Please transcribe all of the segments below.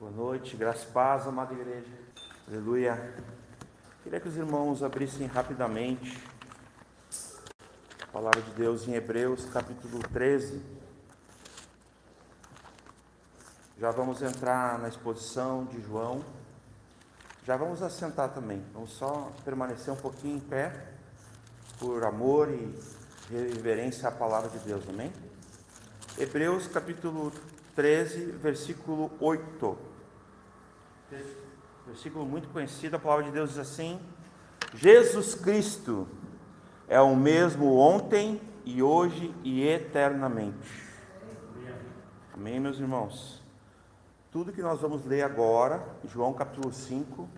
Boa noite, graça e paz, amada igreja. Aleluia. Queria que os irmãos abrissem rapidamente a palavra de Deus em Hebreus, capítulo 13. Já vamos entrar na exposição de João. Já vamos assentar também. Vamos só permanecer um pouquinho em pé, por amor e reverência à palavra de Deus, amém? Hebreus, capítulo 13, versículo 8. Versículo muito conhecido, a palavra de Deus diz assim: Jesus Cristo é o mesmo ontem e hoje e eternamente. Amém, meus irmãos? Tudo que nós vamos ler agora, João capítulo 5,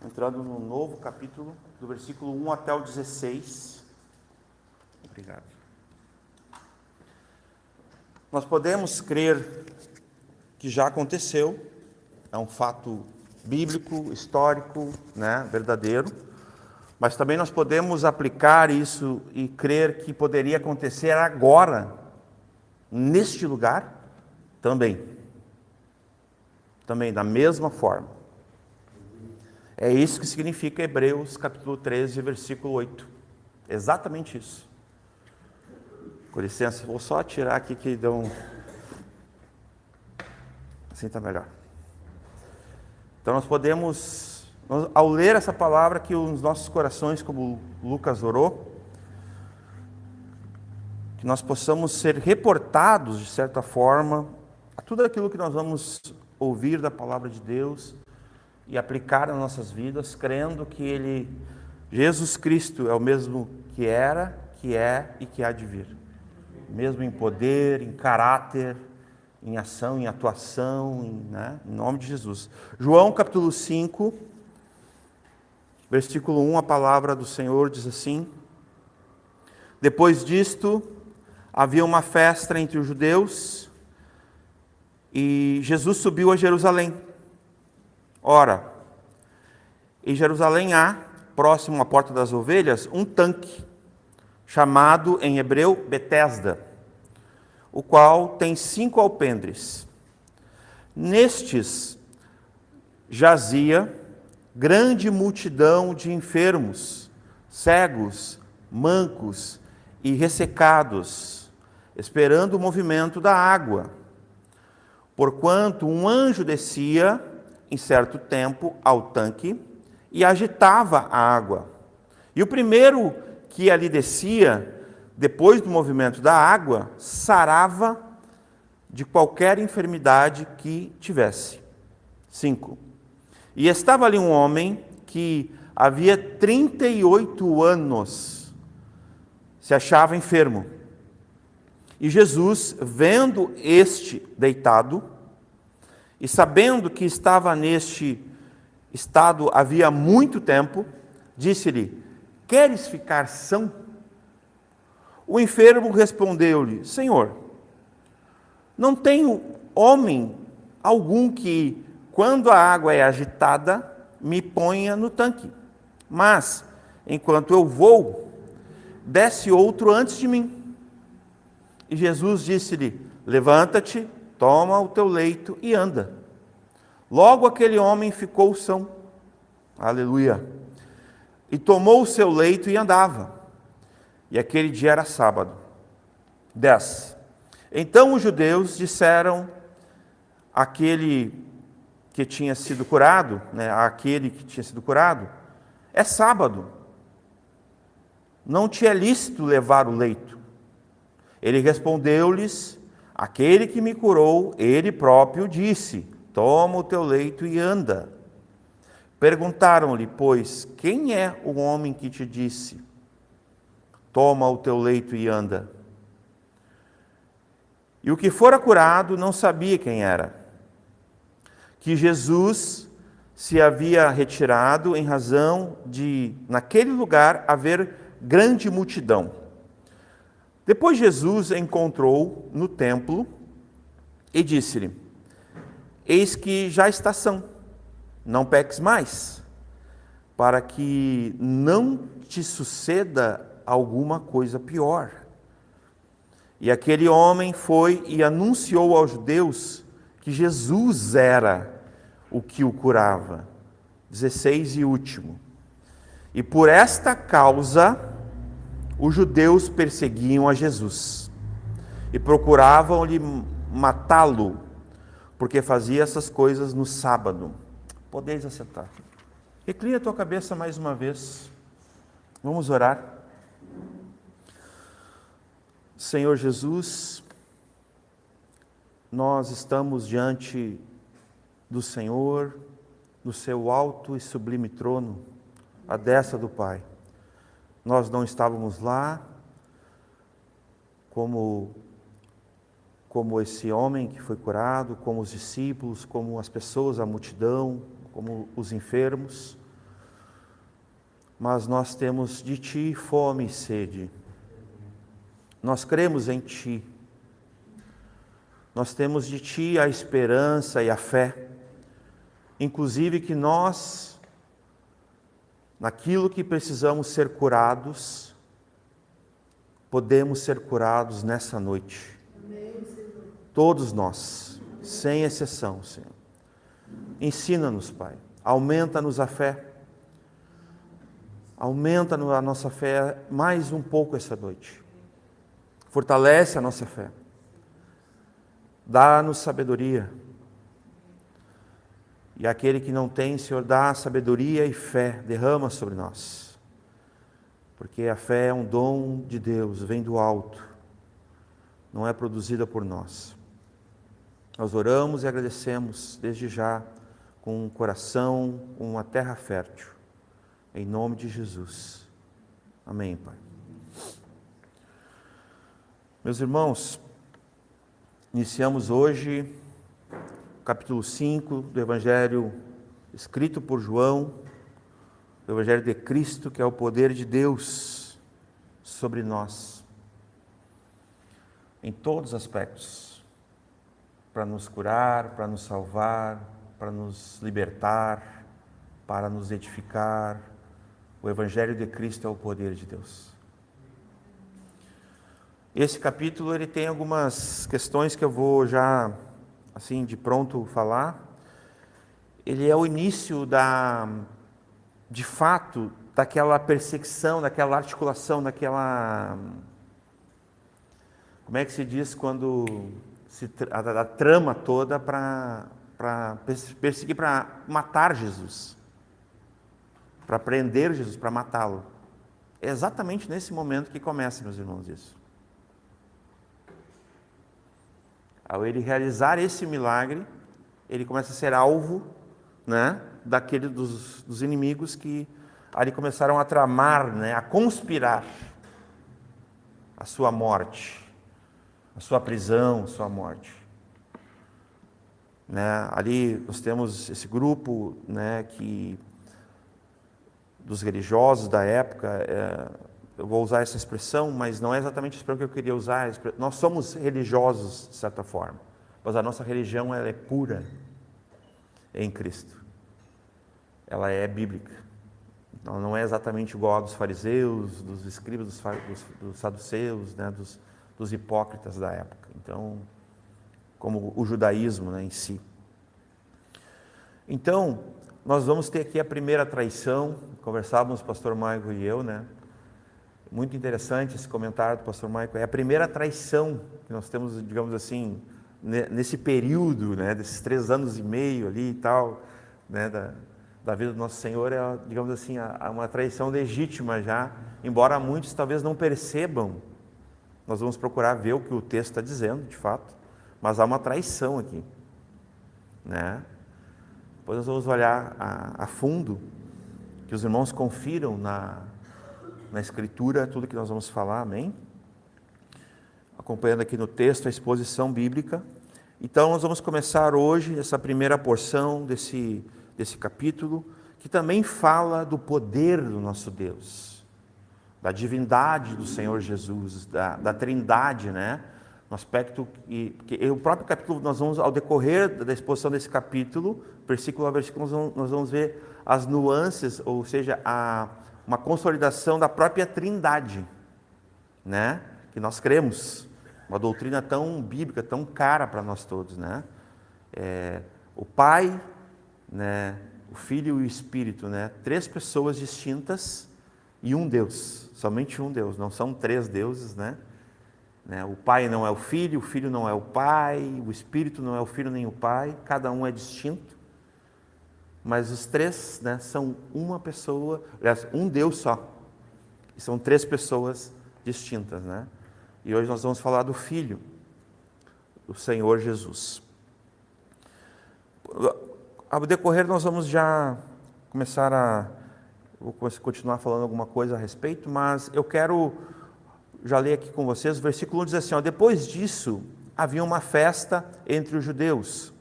entrando no novo capítulo, do versículo 1 até o 16. Obrigado. Nós podemos crer que já aconteceu, é um fato bíblico, histórico, verdadeiro, mas também nós podemos aplicar isso e crer que poderia acontecer agora, neste lugar, também da mesma forma. É isso que significa Hebreus capítulo 13, versículo 8, exatamente isso. Com licença, vou só tirar aqui que deu um... Assim está melhor. Então nós podemos, ao ler essa palavra, que os nossos corações, como Lucas orou, que nós possamos ser reportados, de certa forma, a tudo aquilo que nós vamos ouvir da palavra de Deus e aplicar nas nossas vidas, crendo que Jesus Cristo é o mesmo que era, que é e que há de vir. Mesmo em poder, em caráter, em ação, em atuação, em nome de Jesus. João capítulo 5, versículo 1, a palavra do Senhor diz assim: depois disto, havia uma festa entre os judeus, e Jesus subiu a Jerusalém. Ora, em Jerusalém há, próximo à porta das ovelhas, um tanque, chamado em hebreu Betesda, o qual tem 5 alpendres. Nestes jazia grande multidão de enfermos, cegos, mancos e ressecados, esperando o movimento da água. Porquanto um anjo descia, em certo tempo, ao tanque e agitava a água. E o primeiro que ali descia, depois do movimento da água, sarava de qualquer enfermidade que tivesse. 5. E estava ali um homem que havia 38 anos, se achava enfermo. E Jesus, vendo este deitado, e sabendo que estava neste estado havia muito tempo, disse-lhe: queres ficar são? O enfermo respondeu-lhe: Senhor, não tenho homem algum que, quando a água é agitada, me ponha no tanque. Mas, enquanto eu vou, desce outro antes de mim. E Jesus disse-lhe: levanta-te, toma o teu leito e anda. Logo aquele homem ficou são. Aleluia. E tomou o seu leito e andava. E aquele dia era sábado. 10. Então os judeus disseram àquele que tinha sido curado, é sábado, não te é lícito levar o leito. Ele respondeu-lhes: aquele que me curou, ele próprio disse: toma o teu leito e anda. Perguntaram-lhe, pois, quem é o homem que te disse: toma o teu leito e anda? E o que fora curado não sabia quem era, que Jesus se havia retirado em razão de, naquele lugar, haver grande multidão. Depois Jesus encontrou no templo e disse-lhe: eis que já está são, não peques mais, para que não te suceda alguma coisa pior. E aquele homem foi e anunciou aos judeus que Jesus era o que o curava. 16 e último. E por esta causa, os judeus perseguiam a Jesus e procuravam-lhe matá-lo, porque fazia essas coisas no sábado. Podeis assentar. Recline a tua cabeça mais uma vez. Vamos orar. Senhor Jesus, nós estamos diante do Senhor, no seu alto e sublime trono, à destra do Pai. Nós não estávamos lá como esse homem que foi curado, como os discípulos, como as pessoas, a multidão, como os enfermos, mas nós temos de Ti fome e sede. Nós cremos em Ti. Nós temos de Ti a esperança e a fé, inclusive que nós, naquilo que precisamos ser curados, podemos ser curados nessa noite. Todos nós, sem exceção, Senhor. Ensina-nos, Pai. Aumenta-nos a fé. Aumenta-nos a nossa fé mais um pouco essa noite. Fortalece a nossa fé. Dá-nos sabedoria. E aquele que não tem, Senhor, dá sabedoria e fé, derrama sobre nós. Porque a fé é um dom de Deus, vem do alto. Não é produzida por nós. Nós oramos e agradecemos desde já, com um coração, com uma terra fértil. Em nome de Jesus. Amém, Pai. Meus irmãos, iniciamos hoje o capítulo 5 do Evangelho escrito por João, o Evangelho de Cristo, que é o poder de Deus sobre nós, em todos os aspectos, para nos curar, para nos salvar, para nos libertar, para nos edificar. O Evangelho de Cristo é o poder de Deus. Esse capítulo ele tem algumas questões que eu vou já, assim, de pronto falar. Ele é o início de fato, daquela perseguição, daquela articulação, daquela... Como é que se diz quando a trama toda para perseguir, para matar Jesus, para prender Jesus, para matá-lo. É exatamente nesse momento que começa, meus irmãos, isso. Ao ele realizar esse milagre, ele começa a ser alvo, né, dos inimigos que ali começaram a tramar, né, a conspirar a sua morte, a sua prisão, a sua morte. Né, ali nós temos esse grupo, né, dos religiosos da época, eu vou usar essa expressão, mas não é exatamente a expressão que eu queria usar. Nós somos religiosos, de certa forma, mas a nossa religião ela é pura em Cristo. Ela é bíblica. Ela não é exatamente igual a dos fariseus, dos escribas, dos saduceus, né, dos hipócritas da época. Então, como o judaísmo, né, em si. Então, nós vamos ter aqui a primeira traição. Conversávamos, o pastor Maico e eu, né? Muito interessante esse comentário do pastor Maico. É a primeira traição que nós temos, digamos assim, nesse período, né, desses 3 anos e meio ali e tal, né, da vida do nosso Senhor, é, digamos assim, uma traição legítima já, embora muitos talvez não percebam. Nós vamos procurar ver o que o texto está dizendo, de fato, mas há uma traição aqui, né? Depois nós vamos olhar a fundo, que os irmãos confiram na Escritura tudo que nós vamos falar, amém? Acompanhando aqui no texto a exposição bíblica. Então nós vamos começar hoje essa primeira porção desse capítulo, que também fala do poder do nosso Deus, da divindade do Senhor Jesus, da Trindade, né? No aspecto que o próprio capítulo, nós vamos, ao decorrer da exposição desse capítulo, versículo a versículo, nós vamos ver as nuances, ou seja, uma consolidação da própria Trindade, né? Que nós cremos, uma doutrina tão bíblica, tão cara para nós todos, né? O Pai, né? O Filho e o Espírito, né? Três pessoas distintas e um Deus, somente um Deus, não são três deuses, né? O Pai não é o Filho não é o Pai, o Espírito não é o Filho nem o Pai, cada um é distinto, mas os três, né, são uma pessoa, aliás, um Deus só, e são três pessoas distintas, né? E hoje nós vamos falar do Filho, o Senhor Jesus. Ao decorrer nós vamos já começar vou continuar falando alguma coisa a respeito, mas eu quero já ler aqui com vocês, o versículo 1 diz assim, depois disso havia uma festa entre os judeus,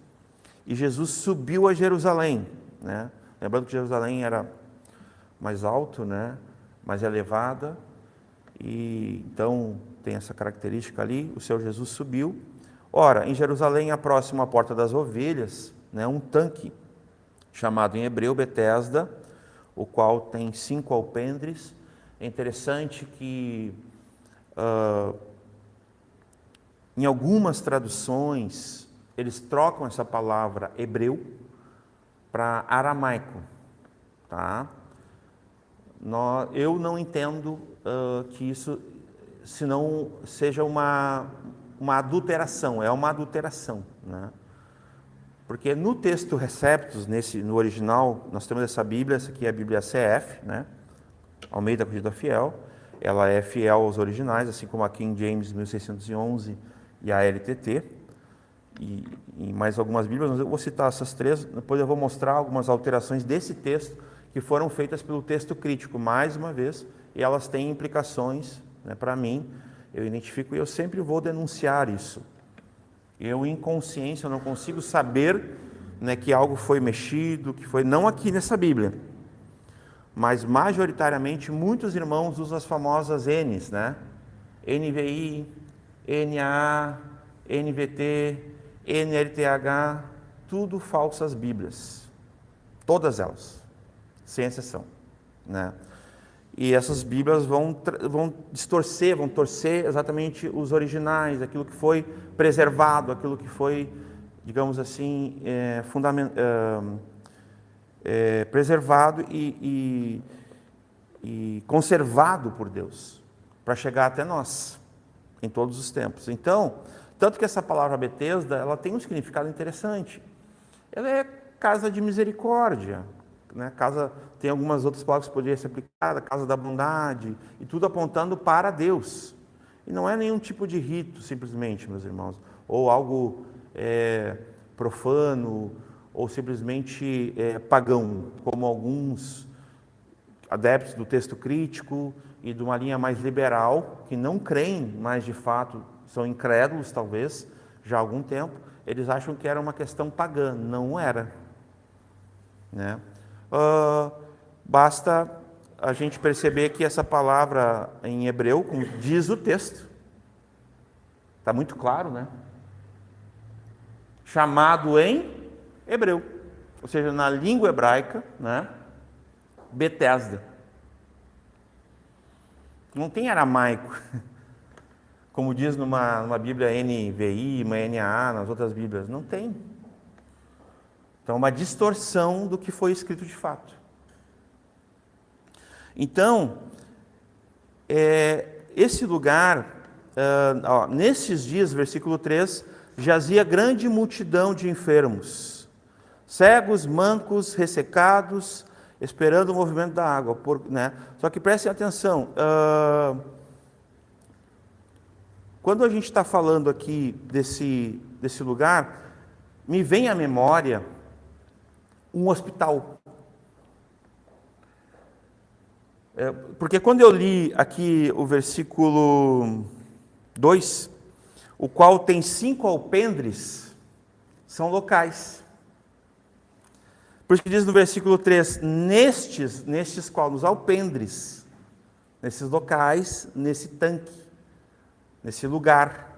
e Jesus subiu a Jerusalém, né? Lembrando que Jerusalém era mais alto, né? Mais elevada, e então tem essa característica ali, o Senhor Jesus subiu. Ora, em Jerusalém, próximo à porta das ovelhas, né, um tanque, chamado em hebreu Betesda, o qual tem 5 alpendres. É interessante que em algumas traduções eles trocam essa palavra hebreu para aramaico, tá? Eu não entendo que isso senão seja uma adulteração, é uma adulteração, né? Porque no texto Receptus, no original, nós temos essa Bíblia, essa aqui é a Bíblia CF, né? Almeida Corrigida Fiel, ela é fiel aos originais, assim como a King James 1611 e a LTT, e mais algumas Bíblias, eu vou citar essas três, depois eu vou mostrar algumas alterações desse texto que foram feitas pelo texto crítico, mais uma vez, e elas têm implicações, né, para mim, eu identifico e eu sempre vou denunciar isso. Eu, em consciência, eu não consigo saber, né, que algo foi mexido, que foi, não aqui nessa Bíblia, mas majoritariamente muitos irmãos usam as famosas N's, né? NVI, NAA, NVT, NLTH, tudo falsas Bíblias, todas elas, sem exceção, né? E essas Bíblias vão distorcer, vão torcer exatamente os originais, aquilo que foi preservado, aquilo que foi, digamos assim, preservado e conservado por Deus, para chegar até nós, em todos os tempos. Então, tanto que essa palavra Betesda, ela tem um significado interessante. Ela é casa de misericórdia, né? Casa, tem algumas outras palavras que poderiam ser aplicadas, casa da bondade, e tudo apontando para Deus. E não é nenhum tipo de rito, simplesmente, meus irmãos, ou algo profano, ou simplesmente pagão, como alguns adeptos do texto crítico e de uma linha mais liberal, que não creem, mas de fato são incrédulos, talvez, já há algum tempo, eles acham que era uma questão pagã. Não era, né? Basta a gente perceber que essa palavra em hebreu, como diz o texto, está muito claro, né? Chamado em hebreu, ou seja, na língua hebraica, né? Betesda. Não tem aramaico, como diz numa Bíblia NVI, uma NAA, nas outras Bíblias. Não tem. Então, é uma distorção do que foi escrito de fato. Então, esse lugar, nesses dias, versículo 3, jazia grande multidão de enfermos, cegos, mancos, ressecados, esperando o movimento da água, né? Só que prestem atenção, quando a gente está falando aqui desse lugar, me vem à memória um hospital. Porque quando eu li aqui o versículo 2, o qual tem 5 alpendres, são locais. Por isso que diz no versículo 3, nestes qual, nos alpendres, nesses locais, nesse tanque, nesse lugar,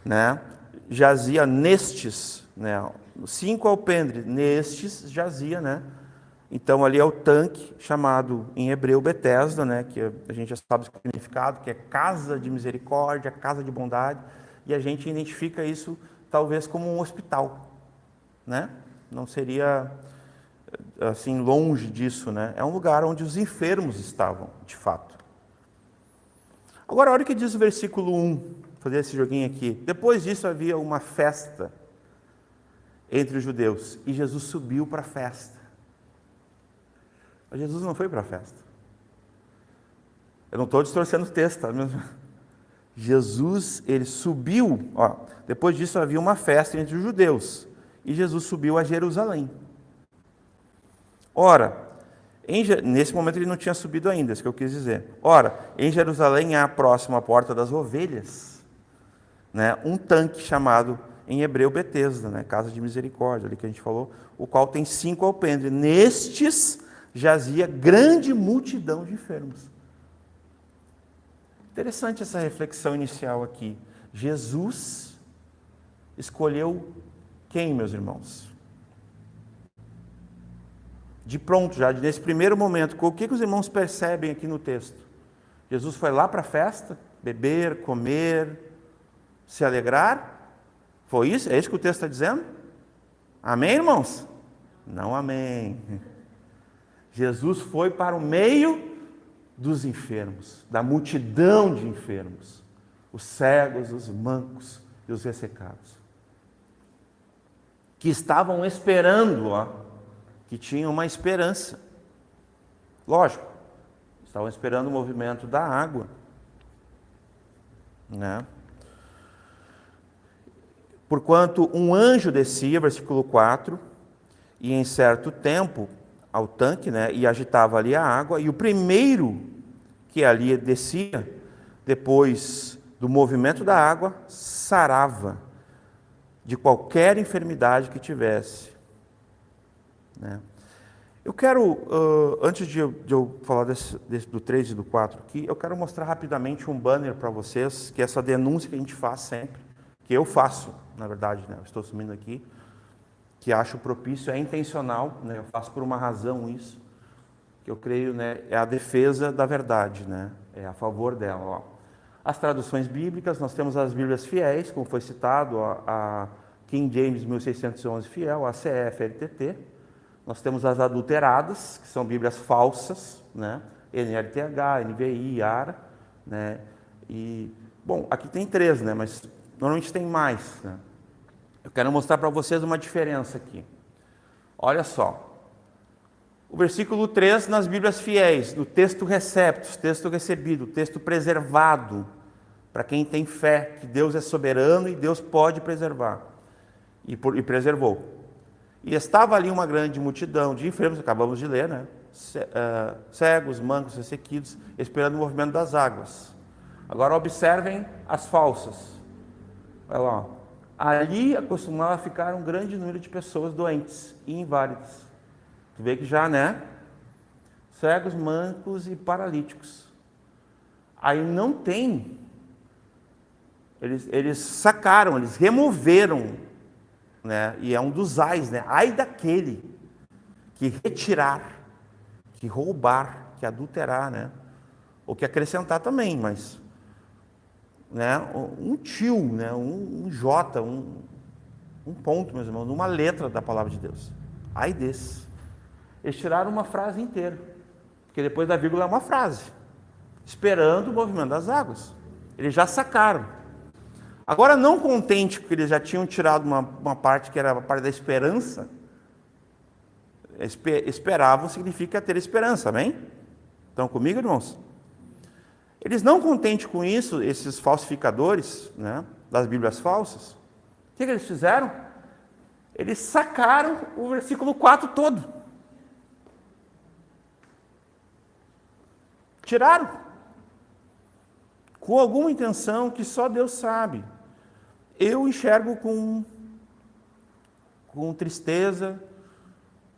né? Jazia nestes, né? 5 alpendres, nestes jazia, né? Então ali é o tanque, chamado em hebreu Betesda, né? Que a gente já sabe o significado, que é casa de misericórdia, casa de bondade, e a gente identifica isso talvez como um hospital, né? Não seria assim longe disso, né? É um lugar onde os enfermos estavam, de fato. Agora, olha o que diz o versículo 1. Vou fazer esse joguinho aqui. Depois disso havia uma festa entre os judeus e Jesus subiu para a festa. Mas Jesus não foi para a festa. Eu não estou distorcendo o texto, tá? Jesus, ele subiu, ó, depois disso havia uma festa entre os judeus, e Jesus subiu a Jerusalém. Ora, nesse momento ele não tinha subido ainda, é isso que eu quis dizer. Ora, em Jerusalém há próximo à porta das ovelhas, né, um tanque chamado, em hebreu, Betesda, né, casa de misericórdia, ali que a gente falou, o qual tem 5 alpendres. Nestes jazia grande multidão de enfermos. Interessante essa reflexão inicial aqui. Jesus escolheu quem, meus irmãos? De pronto, já nesse primeiro momento, o que os irmãos percebem aqui no texto? Jesus foi lá para a festa, beber, comer, se alegrar? Foi isso? É isso que o texto está dizendo? Amém, irmãos? Não amém. Jesus foi para o meio dos enfermos, da multidão de enfermos, os cegos, os mancos e os ressecados, que estavam esperando, que tinham uma esperança. Lógico, estavam esperando o movimento da água, né? Porquanto um anjo descia, versículo 4, e em certo tempo ao tanque, né, e agitava ali a água, e o primeiro que ali descia, depois do movimento da água, sarava de qualquer enfermidade que tivesse, né? Eu quero, antes de eu falar do 3 e do 4 aqui, eu quero mostrar rapidamente um banner para vocês, que é essa denúncia que a gente faz sempre, que eu faço, na verdade, né, eu estou assumindo aqui, que acho propício, é intencional, né? Eu faço por uma razão isso, que eu creio, né, é a defesa da verdade, né? É a favor dela. Ó. As traduções bíblicas, nós temos as Bíblias fiéis, como foi citado, a King James 1611 fiel, a CF LTT. Nós temos as adulteradas, que são Bíblias falsas, né? NLTH, NVI, ARA, né? E, bom, aqui tem 3, né? Mas normalmente tem mais, né? Eu quero mostrar para vocês uma diferença aqui. Olha só. O versículo 3 nas Bíblias fiéis, no texto receptus, texto recebido, texto preservado, para quem tem fé que Deus é soberano e Deus pode preservar. E preservou. E estava ali uma grande multidão de enfermos, acabamos de ler, né? Cegos, mancos, ressequidos, esperando o movimento das águas. Agora observem as falsas. Olha lá, ó. Ali acostumava ficar um grande número de pessoas doentes e inválidas. Tu vê que já, né? Cegos, mancos e paralíticos. Aí não tem. Eles sacaram, eles removeram, né? E é um dos ais, né? Ai daquele que retirar, que roubar, que adulterar, né? Ou que acrescentar também, mas... né, um tio, né, um J, um ponto, meus irmãos, numa letra da palavra de Deus. Ai desse. Eles tiraram uma frase inteira, porque depois da vírgula é uma frase, esperando o movimento das águas. Eles já sacaram. Agora, não contente que eles já tinham tirado uma parte que era a parte da esperança, esperavam significa ter esperança, amém? Estão comigo, irmãos? Eles não contentes com isso, esses falsificadores, né, das Bíblias falsas, o que eles fizeram? Eles sacaram o versículo 4 todo. Tiraram. Com alguma intenção que só Deus sabe. Eu enxergo com tristeza,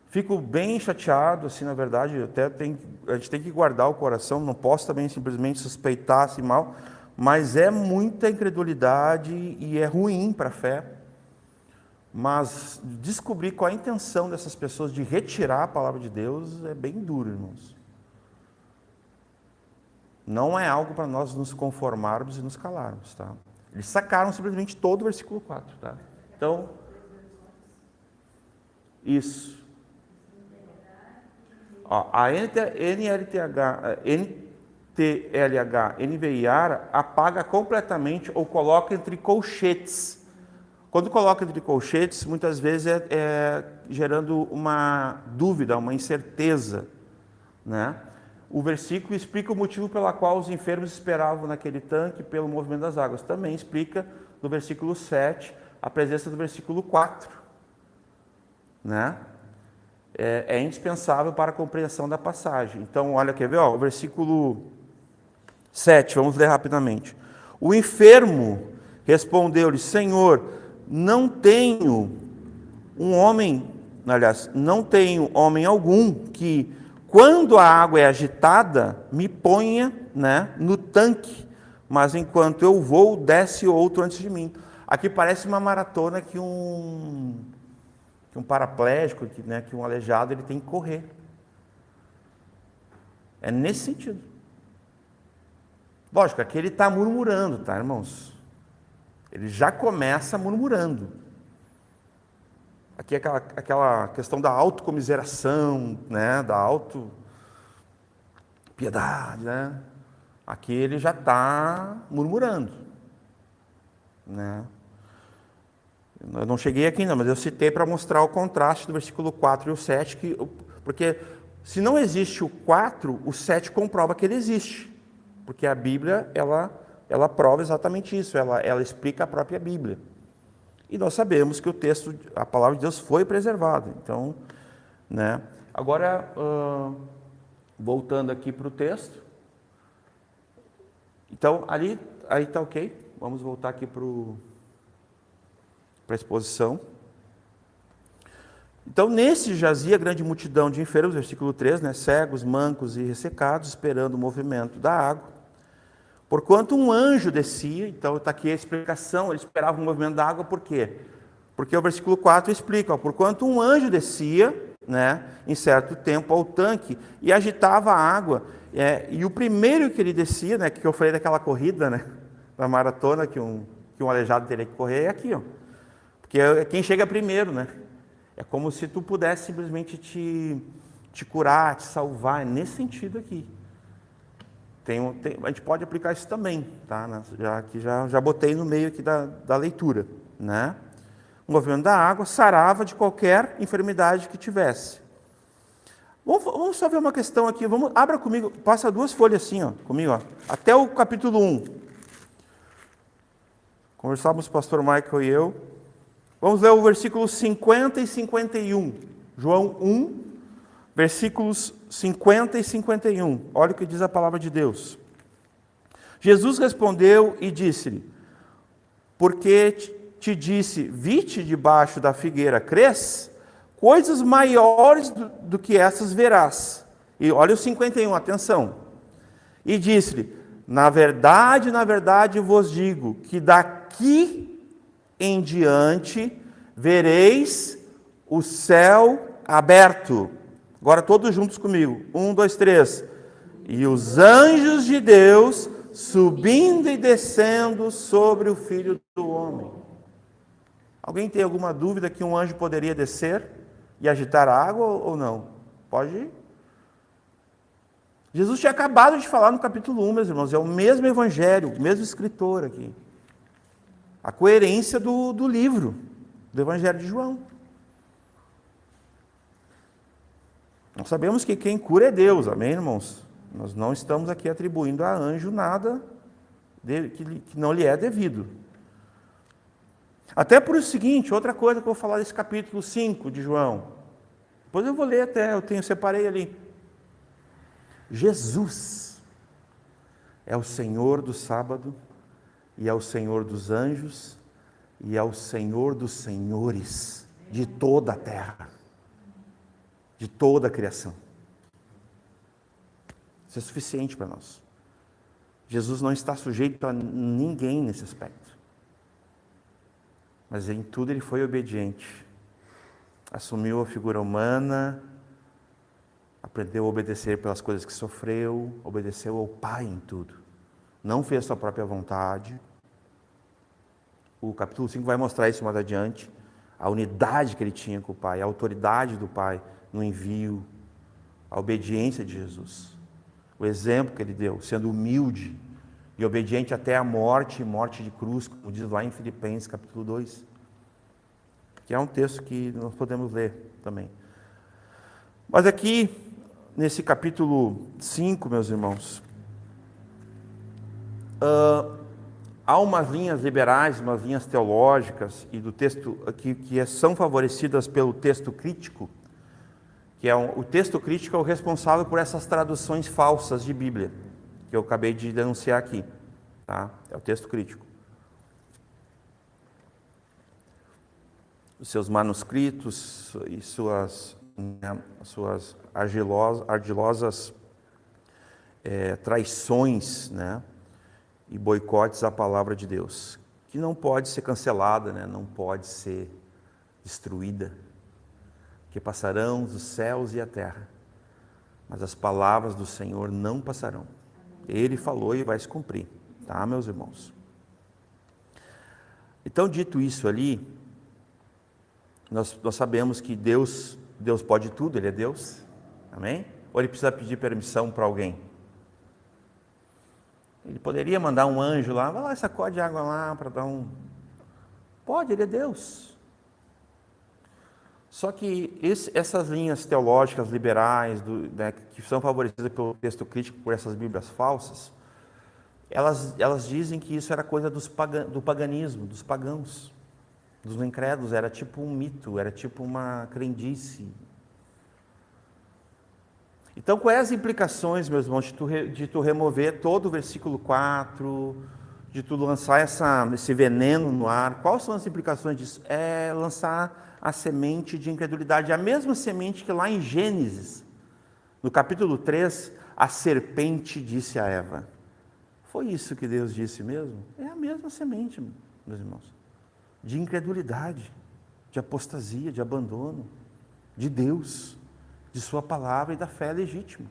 fico bem chateado, assim, na verdade, a gente tem que guardar o coração, não posso também simplesmente suspeitar assim mal, mas é muita incredulidade e é ruim para a fé. Mas descobrir qual a intenção dessas pessoas de retirar a palavra de Deus é bem duro, irmãos. Não é algo para nós nos conformarmos e nos calarmos, tá? Eles sacaram simplesmente todo o versículo 4, tá? Então, Isso. Ó, a NTLH, NVIARA apaga completamente ou coloca entre colchetes. Quando coloca entre colchetes, muitas vezes é gerando uma dúvida, uma incerteza, né? O versículo explica o motivo pela qual os enfermos esperavam naquele tanque pelo movimento das águas. Também explica no versículo 7 a presença do versículo 4, né? É indispensável para a compreensão da passagem. Então, olha, quer ver? Ó, o versículo 7, vamos ler rapidamente. O enfermo respondeu-lhe: Senhor, não tenho homem algum que, quando a água é agitada, me ponha, né, no tanque, mas enquanto eu vou, desce outro antes de mim. Aqui parece uma maratona que um paraplégico, que um aleijado, ele tem que correr. É nesse sentido. Lógico, aqui ele está murmurando, tá, irmãos? Ele já começa murmurando. Aqui é aquela questão da autocomiseração, né, da autopiedade, né? Aqui ele já está murmurando, né? Eu não cheguei aqui ainda, mas eu citei para mostrar o contraste do versículo 4 e o 7, porque se não existe o 4, o 7 comprova que ele existe, porque a Bíblia, ela prova exatamente isso, ela explica a própria Bíblia. E nós sabemos que o texto, a palavra de Deus foi preservada. Então, né? Agora, voltando aqui para o texto. Então, aí está ok. Vamos voltar aqui para a exposição. Então, nesse jazia grande multidão de enfermos, versículo 3, né? Cegos, mancos e ressecados, esperando o movimento da água. Porquanto um anjo descia, então está aqui a explicação, ele esperava o movimento da água, por quê? Porque o versículo 4 explica, porquanto um anjo descia, né, em certo tempo ao tanque e agitava a água, e o primeiro que ele descia, né, que eu falei daquela corrida, né, da maratona que um aleijado teria que correr, é aqui, ó, porque é quem chega primeiro, né, é como se tu pudesse simplesmente te curar, te salvar, é nesse sentido aqui. A gente pode aplicar isso também, tá? Já botei no meio aqui da leitura, né? O movimento da água sarava de qualquer enfermidade que tivesse. Vamos só ver uma questão aqui. Abra comigo, passa 2 folhas assim, ó, comigo, ó, até o capítulo 1. Conversávamos com o pastor Michael e eu. Vamos ler o versículo 50 e 51. João 1, versículos 50 e 51. Olha o que diz a palavra de Deus. Jesus respondeu e disse-lhe: porque te disse, vi-te debaixo da figueira, crês? Coisas maiores do que essas verás. E olha o 51, atenção. E disse-lhe: na verdade vos digo, que daqui em diante vereis o céu aberto. Agora todos juntos comigo. 1, 2, 3. E os anjos de Deus subindo e descendo sobre o Filho do Homem. Alguém tem alguma dúvida que um anjo poderia descer e agitar a água ou não? Pode ir. Jesus tinha acabado de falar no capítulo 1, meus irmãos. É o mesmo evangelho, o mesmo escritor aqui. A coerência do livro, do evangelho de João. Nós sabemos que quem cura é Deus, amém, irmãos? Nós não estamos aqui atribuindo a anjo nada que não lhe é devido. Até por o seguinte, outra coisa que eu vou falar desse capítulo 5 de João. Depois eu vou ler até, separei ali. Jesus é o Senhor do sábado, e é o Senhor dos anjos, e é o Senhor dos senhores de toda a terra. De toda a criação. Isso é suficiente para nós. Jesus não está sujeito a ninguém nesse aspecto. Mas em tudo ele foi obediente. Assumiu a figura humana, aprendeu a obedecer pelas coisas que sofreu, obedeceu ao Pai em tudo. Não fez sua própria vontade. O capítulo 5 vai mostrar isso mais adiante. a unidade que ele tinha com o Pai, a autoridade do Pai no envio, a obediência de Jesus. O exemplo que ele deu, sendo humilde e obediente até a morte, e morte de cruz, como diz lá em Filipenses capítulo 2. Que é um texto que nós podemos ler também. Mas aqui, nesse capítulo 5, meus irmãos, há umas linhas liberais, umas linhas teológicas, e do texto que são favorecidas pelo texto crítico, que é o texto crítico é o responsável por essas traduções falsas de Bíblia, que eu acabei de denunciar aqui. Tá? É o texto crítico. Os seus manuscritos e suas ardilosas traições, né? E boicotes à palavra de Deus, que não pode ser cancelada, né? Não pode ser destruída, que passarão os céus e a terra, mas as palavras do Senhor não passarão. Ele falou e vai se cumprir, tá, meus irmãos? Então, dito isso ali, nós sabemos que Deus pode tudo, Ele é Deus, amém? Ou Ele precisa pedir permissão para alguém? Ele poderia mandar um anjo lá, vai lá, sacode água lá para dar um... Pode, Ele é Deus. Só que essas linhas teológicas liberais, né, que são favorecidas pelo texto crítico por essas bíblias falsas, elas dizem que isso era coisa do paganismo, dos pagãos, dos incrédulos, era tipo um mito, era tipo uma crendice. Então, quais as implicações, meus irmãos, de tu remover todo o versículo 4, de tu lançar esse veneno no ar? Quais são as implicações disso? É lançar a semente de incredulidade, a mesma semente que lá em Gênesis, no capítulo 3, a serpente disse a Eva. Foi isso que Deus disse mesmo? É a mesma semente, meus irmãos, de incredulidade, de apostasia, de abandono de Deus, de sua palavra e da fé legítima.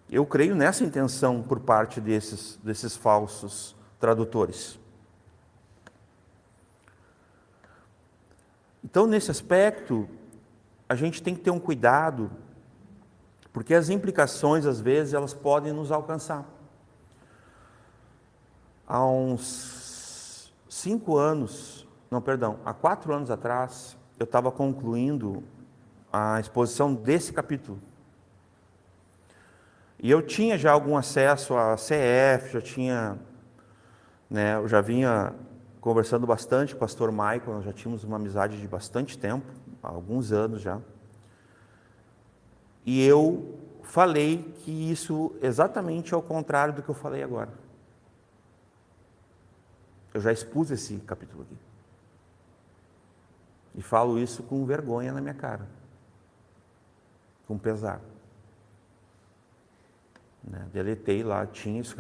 Eu creio nessa intenção por parte desses falsos tradutores. Então, nesse aspecto, a gente tem que ter um cuidado, porque as implicações, às vezes, elas podem nos alcançar. Há uns 4 anos atrás, eu estava concluindo a exposição desse capítulo. E eu tinha já algum acesso a CF, eu já vinha conversando bastante com o pastor Michael, nós já tínhamos uma amizade de bastante tempo, há alguns anos já. E eu falei que isso exatamente é o contrário do que eu falei agora. Eu já expus esse capítulo aqui. E falo isso com vergonha na minha cara. Com pesar. Deletei lá, tinha isso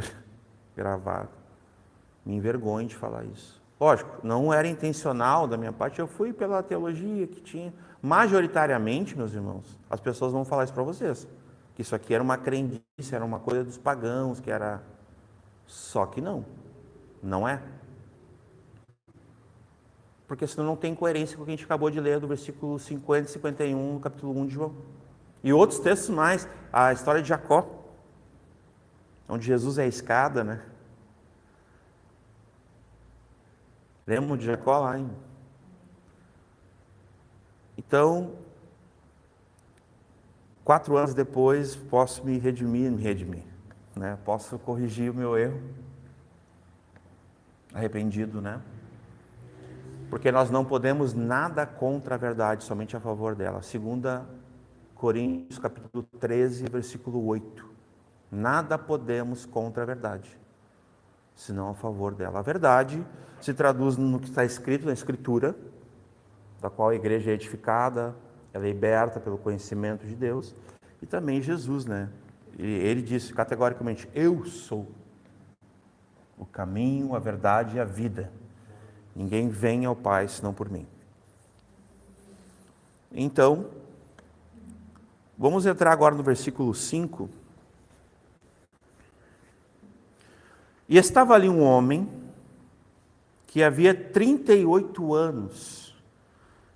gravado. Me envergonho de falar isso. Lógico, não era intencional da minha parte, eu fui pela teologia que tinha. Majoritariamente, meus irmãos, as pessoas vão falar isso para vocês. Que isso aqui era uma crendice, era uma coisa dos pagãos, que era... Só que não é. Porque senão não tem coerência com o que a gente acabou de ler do versículo 50 e 51, capítulo 1 de João. E outros textos mais, a história de Jacó, onde Jesus é a escada, né? Lembram de Jacó lá, hein? Então, 4 anos depois, posso me redimir, né? Posso corrigir o meu erro, arrependido, né? Porque nós não podemos nada contra a verdade, somente a favor dela. 2 Coríntios, capítulo 13, versículo 8. Nada podemos contra a verdade, senão a favor dela. A verdade se traduz no que está escrito na Escritura, da qual a igreja é edificada, ela é liberta pelo conhecimento de Deus, e também Jesus, né? Ele disse categoricamente: eu sou o caminho, a verdade e a vida. Ninguém vem ao Pai senão por mim. Então, vamos entrar agora no versículo 5. E estava ali um homem que havia 38 anos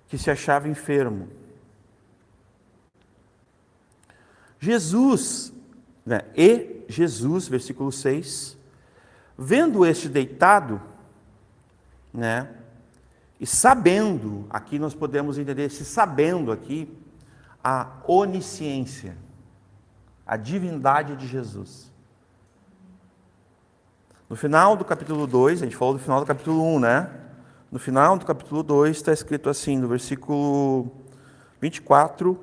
que se achava enfermo. Jesus, e Jesus, versículo 6, vendo este deitado, e sabendo, aqui nós podemos entender, esse sabendo aqui, a onisciência, a divindade de Jesus. No final do capítulo 2, a gente falou do final do capítulo 1, No final do capítulo 2 está escrito assim, no versículo 24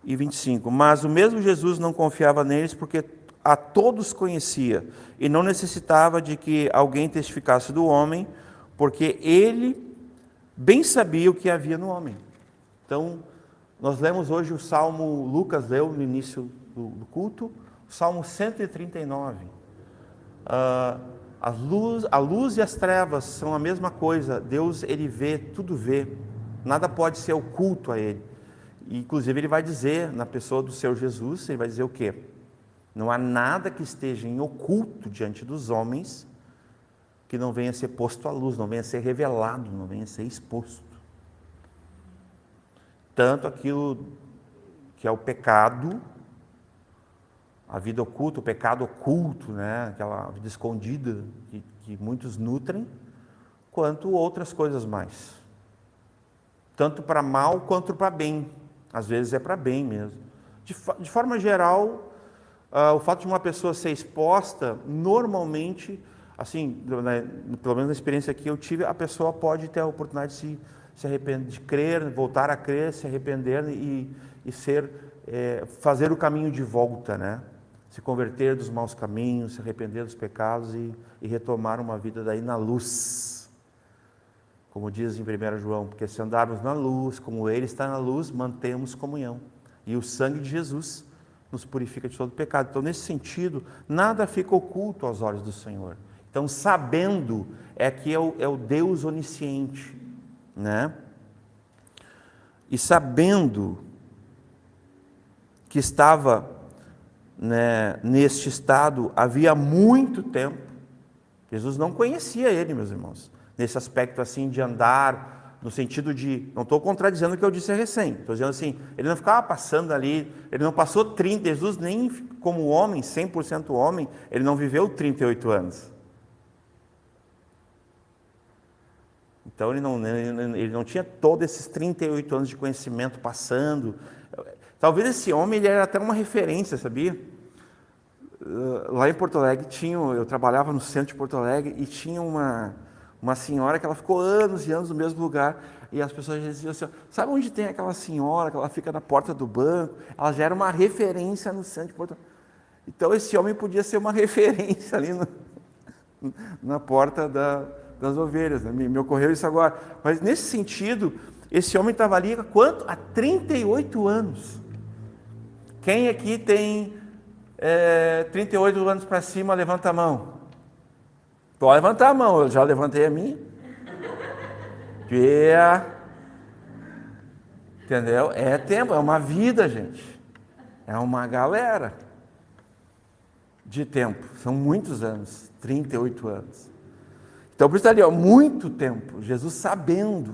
e 25. Mas o mesmo Jesus não confiava neles porque a todos conhecia e não necessitava de que alguém testificasse do homem, porque ele bem sabia o que havia no homem. Então, nós lemos hoje o Salmo, Lucas leu no início do culto, o Salmo 139. A luz e as trevas são a mesma coisa. Deus, ele vê, tudo vê. Nada pode ser oculto a ele. E, inclusive, ele vai dizer, na pessoa do seu Jesus, ele vai dizer o quê? Não há nada que esteja em oculto diante dos homens que não venha a ser posto à luz, não venha a ser revelado, não venha a ser exposto. Tanto aquilo que é o pecado, a vida oculta, o pecado oculto, aquela vida escondida que muitos nutrem, quanto outras coisas mais. Tanto para mal quanto para bem. Às vezes é para bem mesmo. De forma geral, o fato de uma pessoa ser exposta, normalmente, assim, pelo menos na experiência que eu tive, a pessoa pode ter a oportunidade de se arrepender, de crer, voltar a crer, se arrepender e fazer o caminho de volta, se converter dos maus caminhos, se arrepender dos pecados e retomar uma vida daí na luz. Como diz em 1 João, porque se andarmos na luz, como Ele está na luz, mantemos comunhão. E o sangue de Jesus nos purifica de todo pecado. Então, nesse sentido, nada fica oculto aos olhos do Senhor. Então, sabendo, que é o Deus onisciente, E sabendo que estava neste estado havia muito tempo, Jesus não conhecia ele, meus irmãos, nesse aspecto assim de andar, no sentido de, não estou contradizendo o que eu disse recém, estou dizendo assim, ele não ficava passando ali, ele não passou 30, Jesus nem como homem, 100% homem, ele não viveu 38 anos. Então ele não tinha todos esses 38 anos de conhecimento passando. Talvez esse homem ele era até uma referência, sabia? Lá em Porto Alegre eu trabalhava no centro de Porto Alegre e tinha uma senhora que ela ficou anos e anos no mesmo lugar e as pessoas diziam assim, sabe onde tem aquela senhora que ela fica na porta do banco? Ela já era uma referência no centro de Porto Alegre. Então esse homem podia ser uma referência ali na porta das ovelhas, me ocorreu isso agora. Mas nesse sentido, esse homem estava ali há quanto? Há 38 anos. Quem aqui tem 38 anos para cima, levanta a mão. Pode levantar a mão, eu já levantei a minha. Entendeu? É tempo, é uma vida, gente. É uma galera de tempo. São muitos anos, 38 anos. Então, por isso ali, muito tempo. Jesus sabendo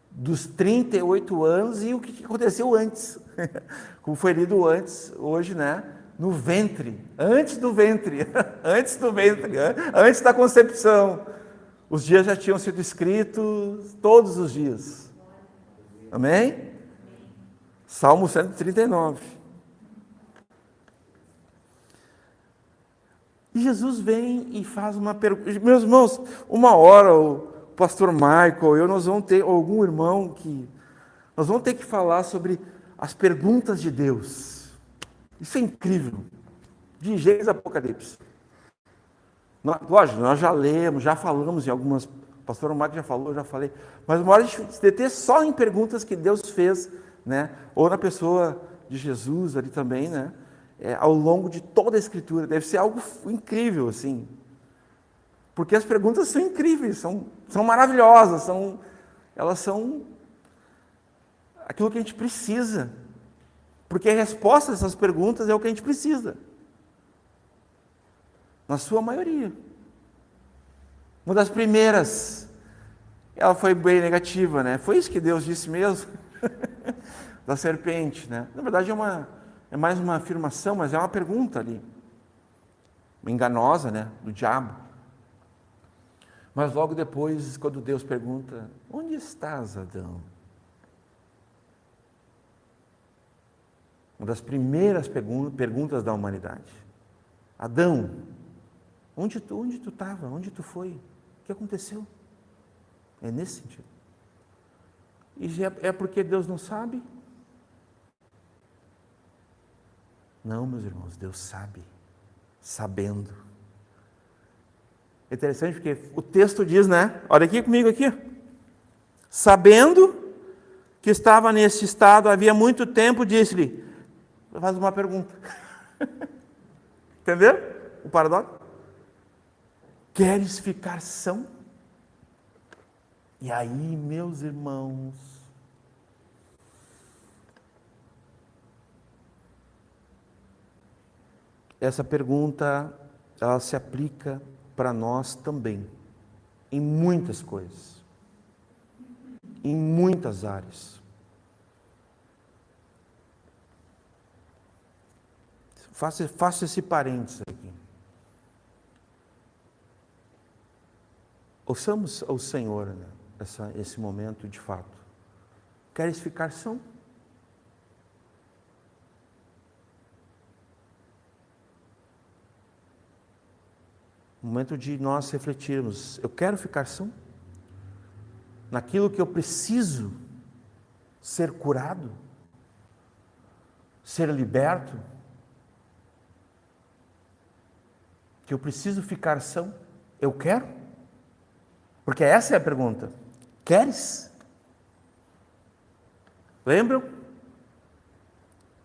dos 38 anos e o que aconteceu antes. Como foi lido antes, hoje, no ventre, antes do ventre, antes da concepção. Os dias já tinham sido escritos, todos os dias. Amém? Salmo 139. E Jesus vem e faz uma pergunta. Meus irmãos, uma hora o pastor Michael, nós vamos ter algum irmão que nós vamos ter que falar sobre as perguntas de Deus. Isso é incrível. De Gênesis a Apocalipse. Lógico, nós já lemos, já falamos em algumas. O pastor Michael já falou, eu já falei. Mas uma hora a gente se deter só em perguntas que Deus fez, ou na pessoa de Jesus ali também, ao longo de toda a Escritura. Deve ser algo incrível, assim. Porque as perguntas são incríveis, são maravilhosas, elas são aquilo que a gente precisa. Porque a resposta dessas perguntas é o que a gente precisa. Na sua maioria. Uma das primeiras. Ela foi bem negativa, né? Foi isso que Deus disse mesmo? Da serpente, né? Na verdade é mais uma afirmação, mas é uma pergunta ali. Enganosa, né? Do diabo. Mas logo depois, quando Deus pergunta: onde estás, Adão? Uma das primeiras perguntas da humanidade. Adão, onde tu estava? Onde tu foi? O que aconteceu? É nesse sentido. E é porque Deus não sabe? Não, meus irmãos, Deus sabe, sabendo. É interessante porque o texto diz, né? Olha aqui comigo aqui. Sabendo que estava nesse estado havia muito tempo, disse-lhe, faz uma pergunta. Entenderam o paradoxo? Queres ficar são? E aí, meus irmãos, essa pergunta, ela se aplica para nós também, em muitas coisas, em muitas áreas. Faça esse parênteses aqui. Ouçamos ao Senhor, né, esse momento de fato. Queres ficar são? Momento de nós refletirmos. Eu quero ficar são? Naquilo que eu preciso ser curado? Ser liberto? Que eu preciso ficar são? Eu quero? Porque essa é a pergunta. Queres? Lembram?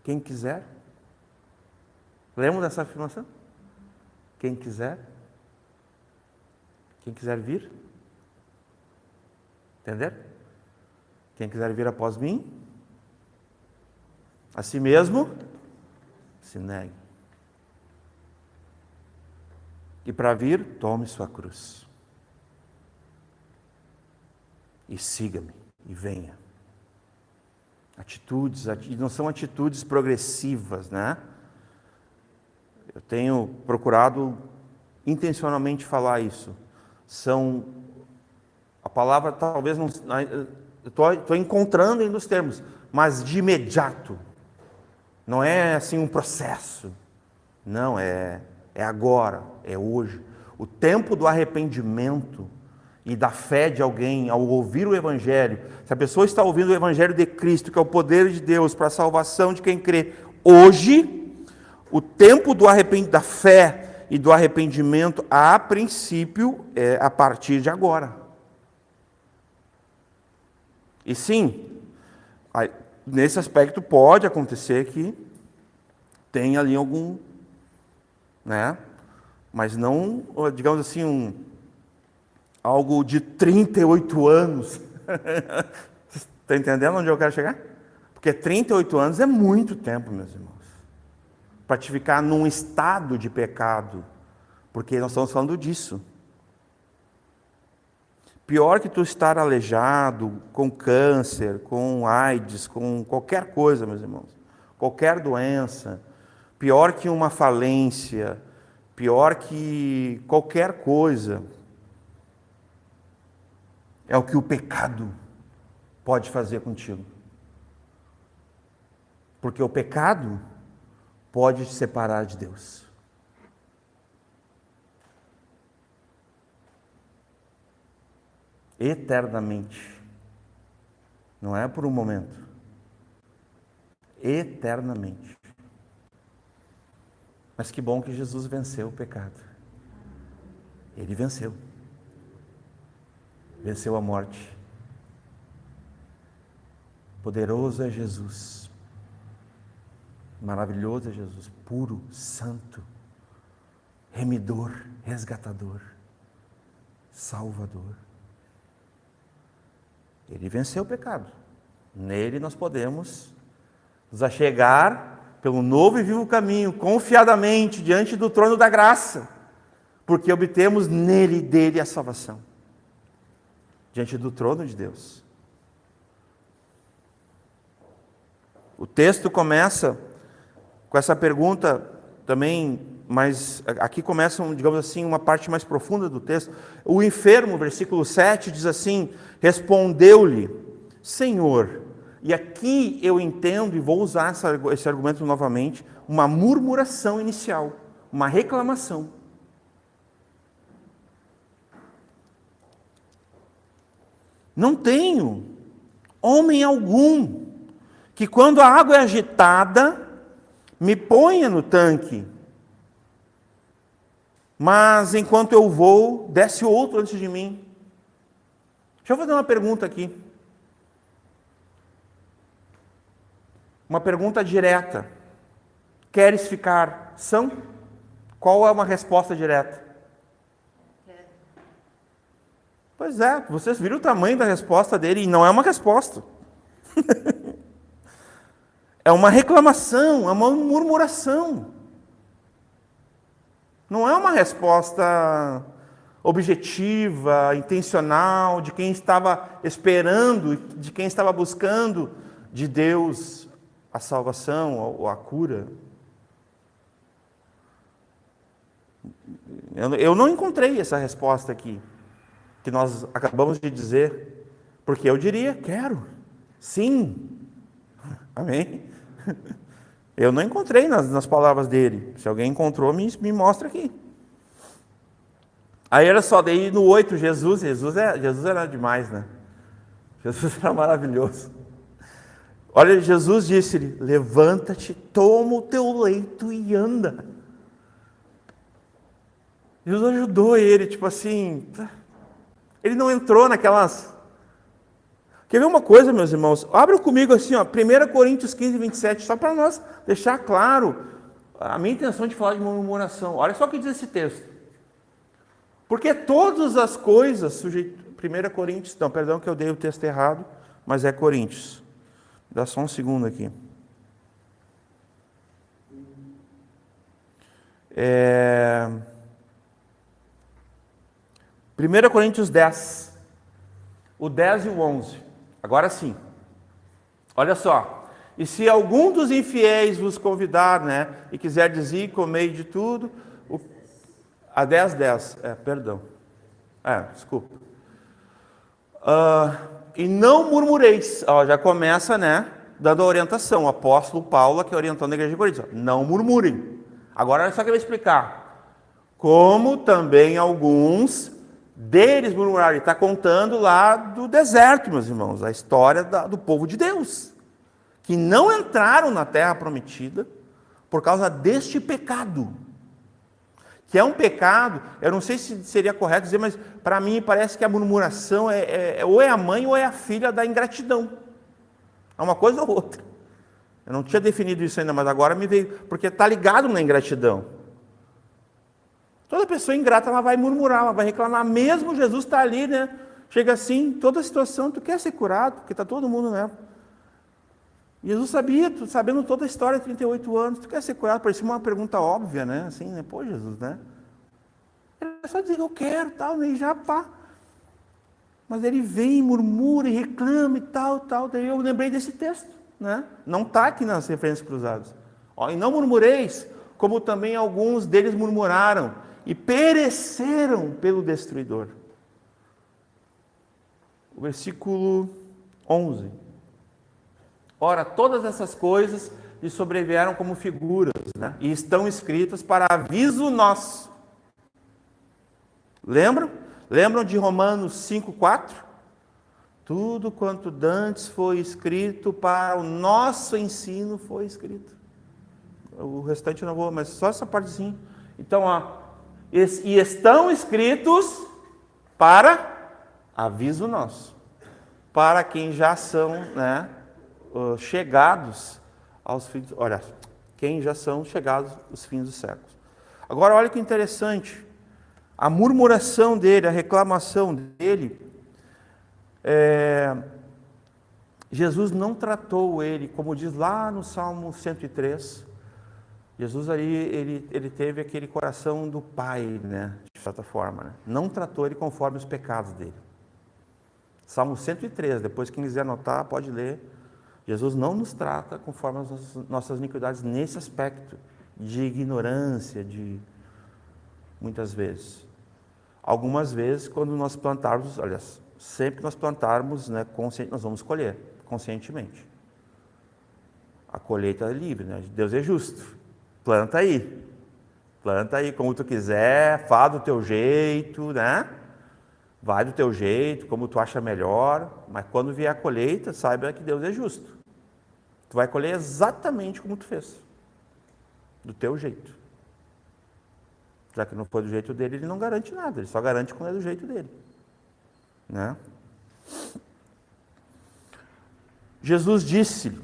Quem quiser? Lembram dessa afirmação? Quem quiser? Quem quiser vir? Entender? Quem quiser vir após mim, a si mesmo, se negue. E para vir, tome sua cruz. E siga-me, e venha. Atitudes, não são atitudes progressivas, né? Eu tenho procurado intencionalmente falar isso. A palavra talvez não, estou encontrando ainda os termos, mas de imediato. Não é assim um processo. Não, é agora, é hoje. O tempo do arrependimento e da fé de alguém ao ouvir o Evangelho, se a pessoa está ouvindo o Evangelho de Cristo, que é o poder de Deus para a salvação de quem crê, hoje, o tempo da fé e do arrependimento, a princípio, é a partir de agora. E sim, nesse aspecto pode acontecer que tenha ali algum, né? Mas não, digamos assim, algo de 38 anos. Está entendendo onde eu quero chegar? Porque 38 anos é muito tempo, meus irmãos. Para te ficar num estado de pecado, porque nós estamos falando disso. Pior que tu estar aleijado, com câncer, com AIDS, com qualquer coisa, meus irmãos, qualquer doença, pior que uma falência, pior que qualquer coisa, é o que o pecado pode fazer contigo. Porque o pecado pode te separar de Deus. Eternamente. Não é por um momento. Eternamente. Mas que bom que Jesus venceu o pecado. Ele venceu. Venceu a morte. Poderoso é Jesus. Maravilhoso é Jesus, puro, santo, remidor, resgatador, salvador. Ele venceu o pecado. Nele nós podemos nos achegar pelo novo e vivo caminho, confiadamente, diante do trono da graça, porque obtemos nele e dele a salvação, diante do trono de Deus. O texto começa com essa pergunta também, mas aqui começa, digamos assim, uma parte mais profunda do texto. O enfermo, versículo 7, diz assim: respondeu-lhe, Senhor. E aqui eu entendo, e vou usar esse argumento novamente, uma murmuração inicial, uma reclamação. Não tenho homem algum que, quando a água é agitada, me ponha no tanque, mas enquanto eu vou, desce outro antes de mim. Deixa eu fazer uma pergunta aqui. Uma pergunta direta. Queres ficar são? Qual é uma resposta direta? Pois é, vocês viram o tamanho da resposta dele, e não é uma resposta. É uma reclamação, é uma murmuração. Não é uma resposta objetiva, intencional, de quem estava esperando, de quem estava buscando de Deus a salvação ou a cura. Eu não encontrei essa resposta aqui, que nós acabamos de dizer, porque eu diria, quero, sim, amém? Eu não encontrei nas palavras dele. Se alguém encontrou, me mostra aqui. Aí era só, daí no 8, Jesus era demais, né? Jesus era maravilhoso. Olha, Jesus disse-lhe, levanta-te, toma o teu leito e anda. Jesus ajudou ele, tipo assim, ele não entrou naquelas... Quer ver uma coisa, meus irmãos? Abra comigo assim, ó, 1 Coríntios 15, 27, só para nós deixar claro a minha intenção de falar de murmuração. Olha só o que diz esse texto. Porque todas as coisas, 1 Coríntios, não, perdão que eu dei o texto errado, mas é Coríntios. Dá só um segundo aqui. 1 Coríntios 10, o 10 e o 11. Agora sim, olha só, e se algum dos infiéis vos convidar, né, e quiser dizer, comei de tudo, a 10, perdão, desculpa, e não murmureis, já começa, né, dando a orientação, o apóstolo Paulo, que é orientando a igreja de Coríntios, não murmurem. Agora olha só que ele vai explicar, como também alguns deles murmuraram. Ele está contando lá do deserto, meus irmãos, a história do povo de Deus, que não entraram na terra prometida por causa deste pecado, que é um pecado, eu não sei se seria correto dizer, mas para mim parece que a murmuração ou é a mãe ou é a filha da ingratidão, é uma coisa ou outra. Eu não tinha definido isso ainda, mas agora me veio, porque está ligado na ingratidão. Toda pessoa ingrata, ela vai murmurar, ela vai reclamar, mesmo Jesus está ali, né? Chega assim, toda a situação, tu quer ser curado, porque está todo mundo, né? Jesus sabia, sabendo toda a história, 38 anos, tu quer ser curado? Parecia uma pergunta óbvia, né? Assim, né? Pô, Jesus, né? Ele é só dizer, eu quero, tal, e já pá. Mas ele vem, murmura e reclama e tal. Daí eu lembrei desse texto, né? Não está aqui nas referências cruzadas. Ó, e não murmureis, como também alguns deles murmuraram, e pereceram pelo destruidor. O versículo 11. Ora, todas essas coisas lhe sobrevieram como figuras, né? E estão escritas para aviso nosso. Lembram? Lembram de Romanos 5,4? Tudo quanto dantes foi escrito para o nosso ensino foi escrito. O restante eu não vou, mas só essa partezinha. Então, e estão escritos para aviso nosso, para quem já são, né, chegados aos fins, olha, quem já são chegados aos fins dos séculos. Agora, olha que interessante, a murmuração dele, a reclamação dele, Jesus não tratou ele, como diz lá no Salmo 103, Jesus ali, ele teve aquele coração do pai, né? De certa forma, né? Não tratou ele conforme os pecados dele. Salmo 103, depois quem quiser anotar, pode ler. Jesus não nos trata conforme as nossas iniquidades nesse aspecto de ignorância, de muitas vezes. Algumas vezes, quando nós plantarmos, aliás, sempre que nós plantarmos, né, nós vamos colher, conscientemente. A colheita é livre, né? Deus é justo. Planta aí, como tu quiser, faz do teu jeito, né? Vai do teu jeito, como tu acha melhor, mas quando vier a colheita, saiba que Deus é justo. Tu vai colher exatamente como tu fez, do teu jeito. Já que não foi do jeito dele, ele não garante nada, ele só garante quando é do jeito dele, né? Jesus disse: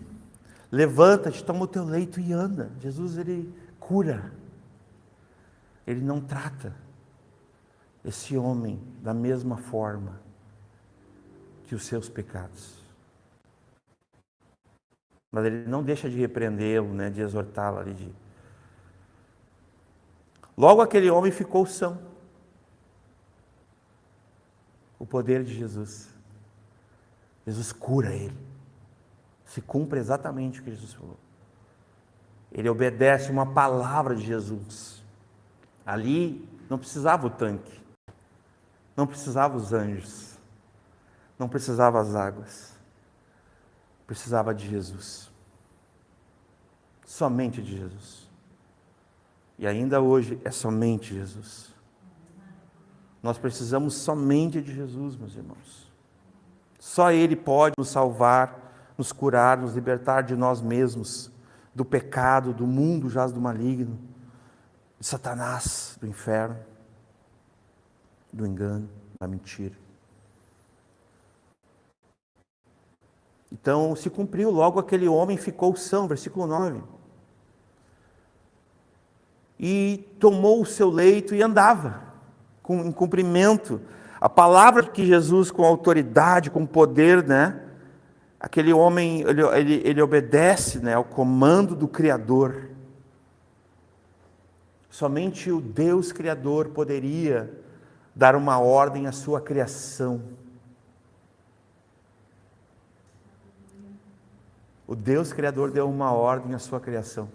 levanta-te, toma o teu leito e anda. Jesus, ele cura, ele não trata esse homem da mesma forma que os seus pecados. Mas ele não deixa de repreendê-lo, né, de exortá-lo ali. Logo aquele homem ficou são. O poder de Jesus. Jesus cura ele. Se cumpre exatamente o que Jesus falou. Ele obedece uma palavra de Jesus. Ali não precisava o tanque. Não precisava os anjos. Não precisava as águas. Precisava de Jesus. Somente de Jesus. E ainda hoje é somente Jesus. Nós precisamos somente de Jesus, meus irmãos. Só Ele pode nos salvar, nos curar, nos libertar de nós mesmos, do pecado, do mundo jaz do maligno, de Satanás, do inferno, do engano, da mentira. Então se cumpriu, logo aquele homem ficou são, versículo 9. E tomou o seu leito e andava, em cumprimento. A palavra que Jesus, com autoridade, com poder, né? Aquele homem, ele obedece, né, ao comando do Criador. Somente o Deus Criador poderia dar uma ordem à sua criação. O Deus Criador deu uma ordem à sua criação.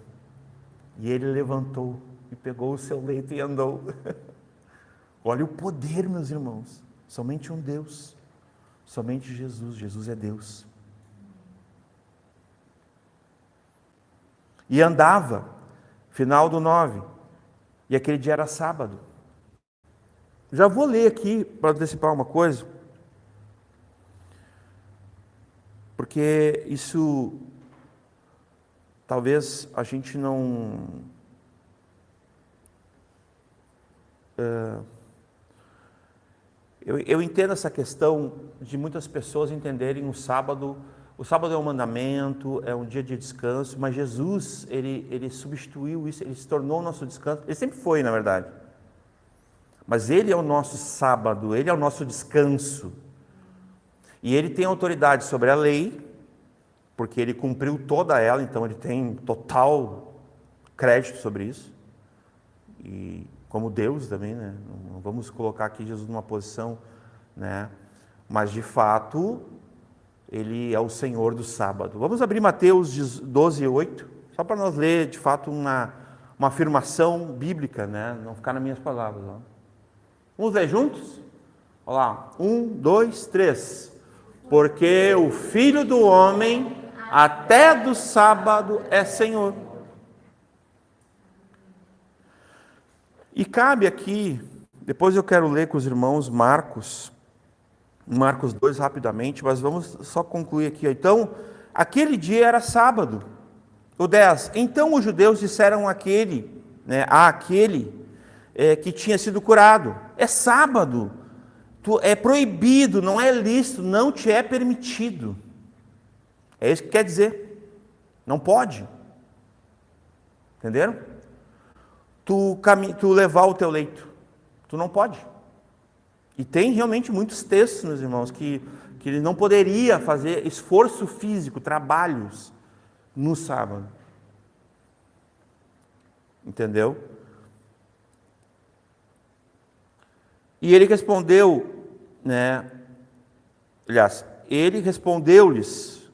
E ele levantou e pegou o seu leito e andou. Olha o poder, meus irmãos. Somente um Deus. Somente Jesus. Jesus é Deus. E andava, final do 9. E aquele dia era sábado. Já vou ler aqui para antecipar uma coisa. Porque isso, talvez a gente não... Eu entendo essa questão de muitas pessoas entenderem o sábado é um mandamento, é um dia de descanso, mas Jesus, ele substituiu isso, ele se tornou o nosso descanso. Ele sempre foi, na verdade. Mas ele é o nosso sábado, ele é o nosso descanso. E ele tem autoridade sobre a lei, porque ele cumpriu toda ela, então ele tem total crédito sobre isso. E como Deus também, né? Não vamos colocar aqui Jesus numa posição, né? Mas de fato, ele é o Senhor do sábado. Vamos abrir Mateus 12, 8, só para nós ler de fato uma afirmação bíblica, né? Não ficar nas minhas palavras. Ó. Vamos ler juntos? Olha lá, 1, 2, 3. Porque o Filho do Homem, até do sábado, é Senhor. E cabe aqui, depois eu quero ler com os irmãos Marcos 2 rapidamente, mas vamos só concluir aqui. Então, aquele dia era sábado. O 10. Então os judeus disseram àquele que tinha sido curado: é sábado, é proibido, não é lícito, não te é permitido. É isso que quer dizer. Não pode. Entenderam? Tu levar o teu leito. Tu não pode. E tem realmente muitos textos, meus irmãos, que ele não poderia fazer esforço físico, trabalhos no sábado. Entendeu? E ele respondeu, né? Aliás, ele respondeu-lhes,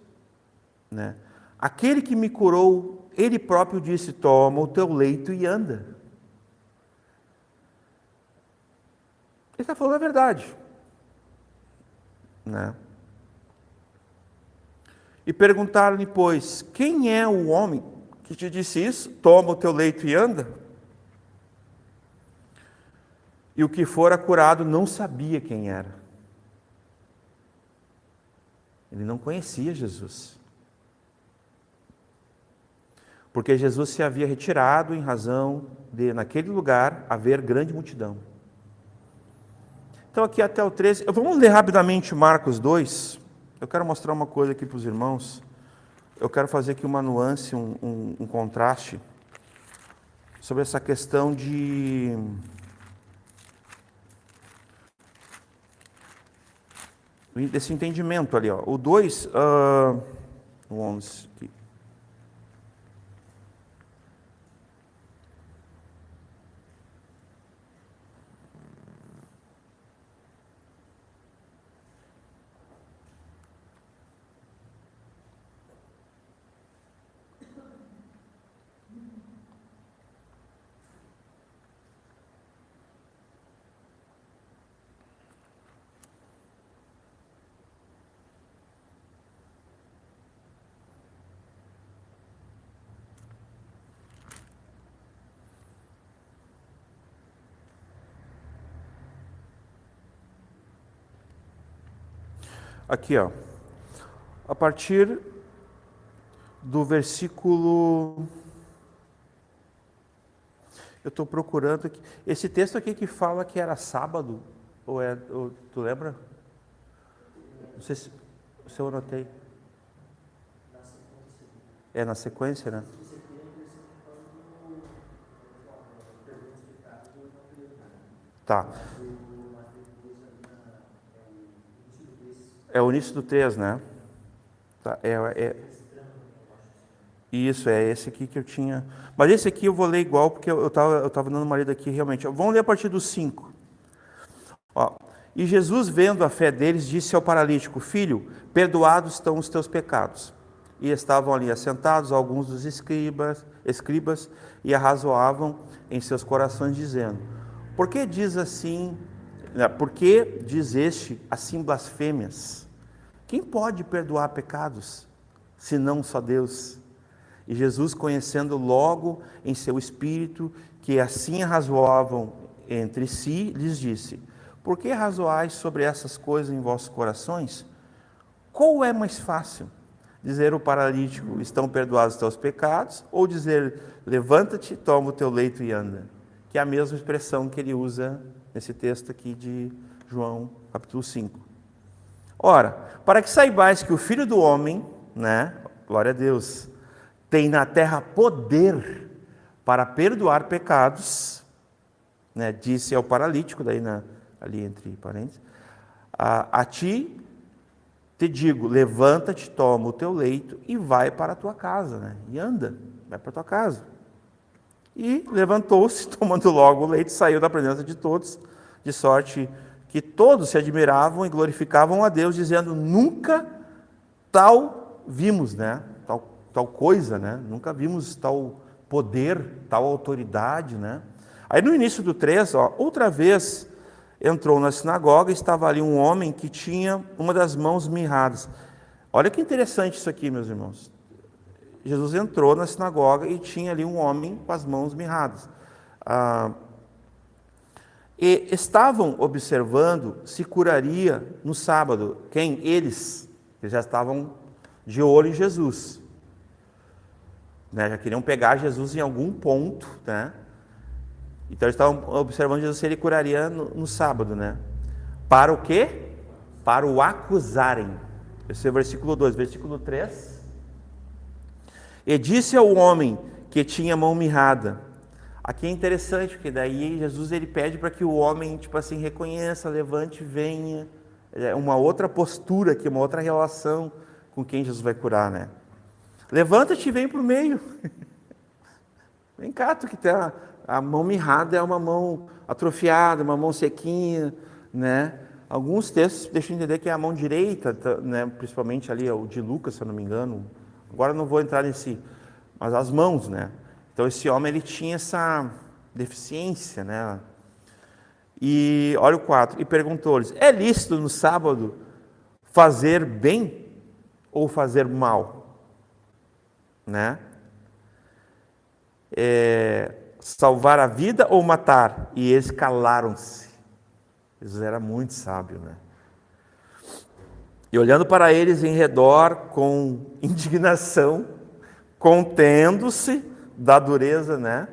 né? Aquele que me curou, ele próprio disse: toma o teu leito e anda. Ele está falando a verdade, né? E perguntaram-lhe, pois, quem é o homem que te disse isso? Toma o teu leito e anda. E o que fora curado não sabia quem era. Ele não conhecia Jesus. Porque Jesus se havia retirado em razão de, naquele lugar, haver grande multidão. Então, aqui até o 13, vamos ler rapidamente Marcos 2. Eu quero mostrar uma coisa aqui para os irmãos. Eu quero fazer aqui uma nuance, um contraste sobre essa questão desse entendimento ali, ó. O 2, o 11 aqui. Aqui, ó. A partir do versículo... Eu estou procurando aqui. Esse texto aqui que fala que era sábado, tu lembra? Não sei se eu anotei. É na sequência, né? Tá. É o início do 3, né? Tá, Isso, é esse aqui que eu tinha. Mas esse aqui eu vou ler igual, porque eu estava dando uma lida aqui realmente. Vamos ler a partir do 5. Ó. E Jesus, vendo a fé deles, disse ao paralítico: filho, perdoados estão os teus pecados. E estavam ali assentados alguns dos escribas e arrazoavam em seus corações, dizendo: por que diz assim, por que diz este assim blasfêmias? Quem pode perdoar pecados, senão só Deus? E Jesus, conhecendo logo em seu espírito que assim arrazoavam entre si, lhes disse: por que arrazoais sobre essas coisas em vossos corações? Qual é mais fácil? Dizer ao paralítico: estão perdoados os teus pecados? Ou dizer: levanta-te, toma o teu leito e anda? Que é a mesma expressão que ele usa nesse texto aqui de João, capítulo 5. Ora, para que saibais que o Filho do Homem, né, glória a Deus, tem na terra poder para perdoar pecados, né, disse ao paralítico, daí ali entre parênteses, a ti te digo, levanta-te, toma o teu leito e vai para a tua casa, né, e anda, vai para a tua casa. E levantou-se, tomando logo o leito, saiu da presença de todos, de sorte que todos se admiravam e glorificavam a Deus, dizendo: nunca tal vimos, né? Tal coisa, né? Nunca vimos tal poder, tal autoridade, né? Aí no início do 3, ó, outra vez entrou na sinagoga e estava ali um homem que tinha uma das mãos mirradas. Olha que interessante isso aqui, meus irmãos. Jesus entrou na sinagoga e tinha ali um homem com as mãos mirradas. E estavam observando se curaria no sábado. Quem? Eles. Eles já estavam de olho em Jesus. Né? Já queriam pegar Jesus em algum ponto, né? Então eles estavam observando Jesus se ele curaria no sábado, né? Para o quê? Para o acusarem. Esse é o versículo 2. Versículo 3. E disse ao homem que tinha a mão mirrada. Aqui é interessante, porque daí Jesus ele pede para que o homem, tipo assim, reconheça, levante, venha. É uma outra postura aqui, uma outra relação com quem Jesus vai curar, né? Levanta-te e vem para o meio. Vem cá, tu que está A mão mirrada é uma mão atrofiada, uma mão sequinha, né? Alguns textos deixam entender que é a mão direita, né? Principalmente ali o de Lucas, se eu não me engano. Agora eu não vou entrar nesse, mas as mãos, né? Então esse homem ele tinha essa deficiência, né? E olha o 4, e perguntou-lhes: é lícito no sábado fazer bem ou fazer mal? Né? Salvar a vida ou matar? E eles calaram-se. Jesus era muito sábio, né? E olhando para eles em redor com indignação, contendo-se da dureza, né?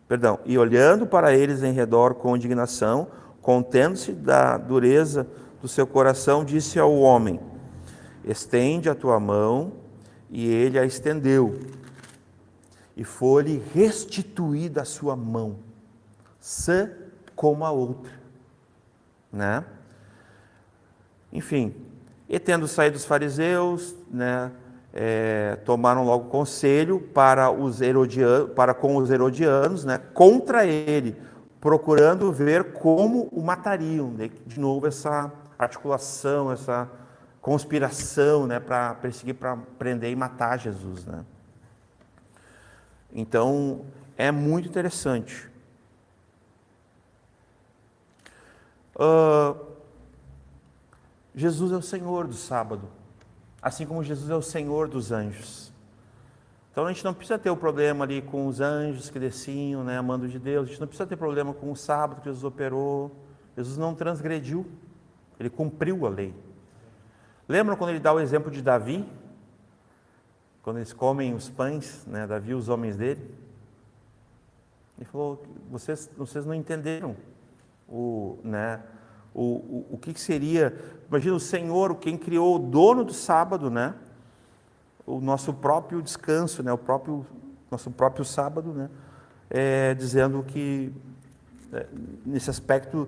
Perdão, e olhando para eles em redor com indignação, contendo-se da dureza do seu coração, disse ao homem: estende a tua mão, e ele a estendeu, e foi-lhe restituída a sua mão, sã como a outra, né? Enfim, e tendo saído os fariseus, né, tomaram logo conselho para com os herodianos, né, contra ele, procurando ver como o matariam. De novo essa articulação, essa conspiração, né, para perseguir, para prender e matar Jesus, né? Então é muito interessante. Jesus é o Senhor do sábado, assim como Jesus é o Senhor dos anjos. Então a gente não precisa ter o problema ali com os anjos que desciam, né, amando de Deus. A gente não precisa ter problema com o sábado que Jesus operou. Jesus não transgrediu, ele cumpriu a lei. Lembram quando ele dá o exemplo de Davi? Quando eles comem os pães, né, Davi e os homens dele? Ele falou: vocês não entenderam o que seria. Imagina o Senhor, quem criou, o dono do sábado, né? O nosso próprio descanso, né? Nosso próprio sábado, né? Dizendo que nesse aspecto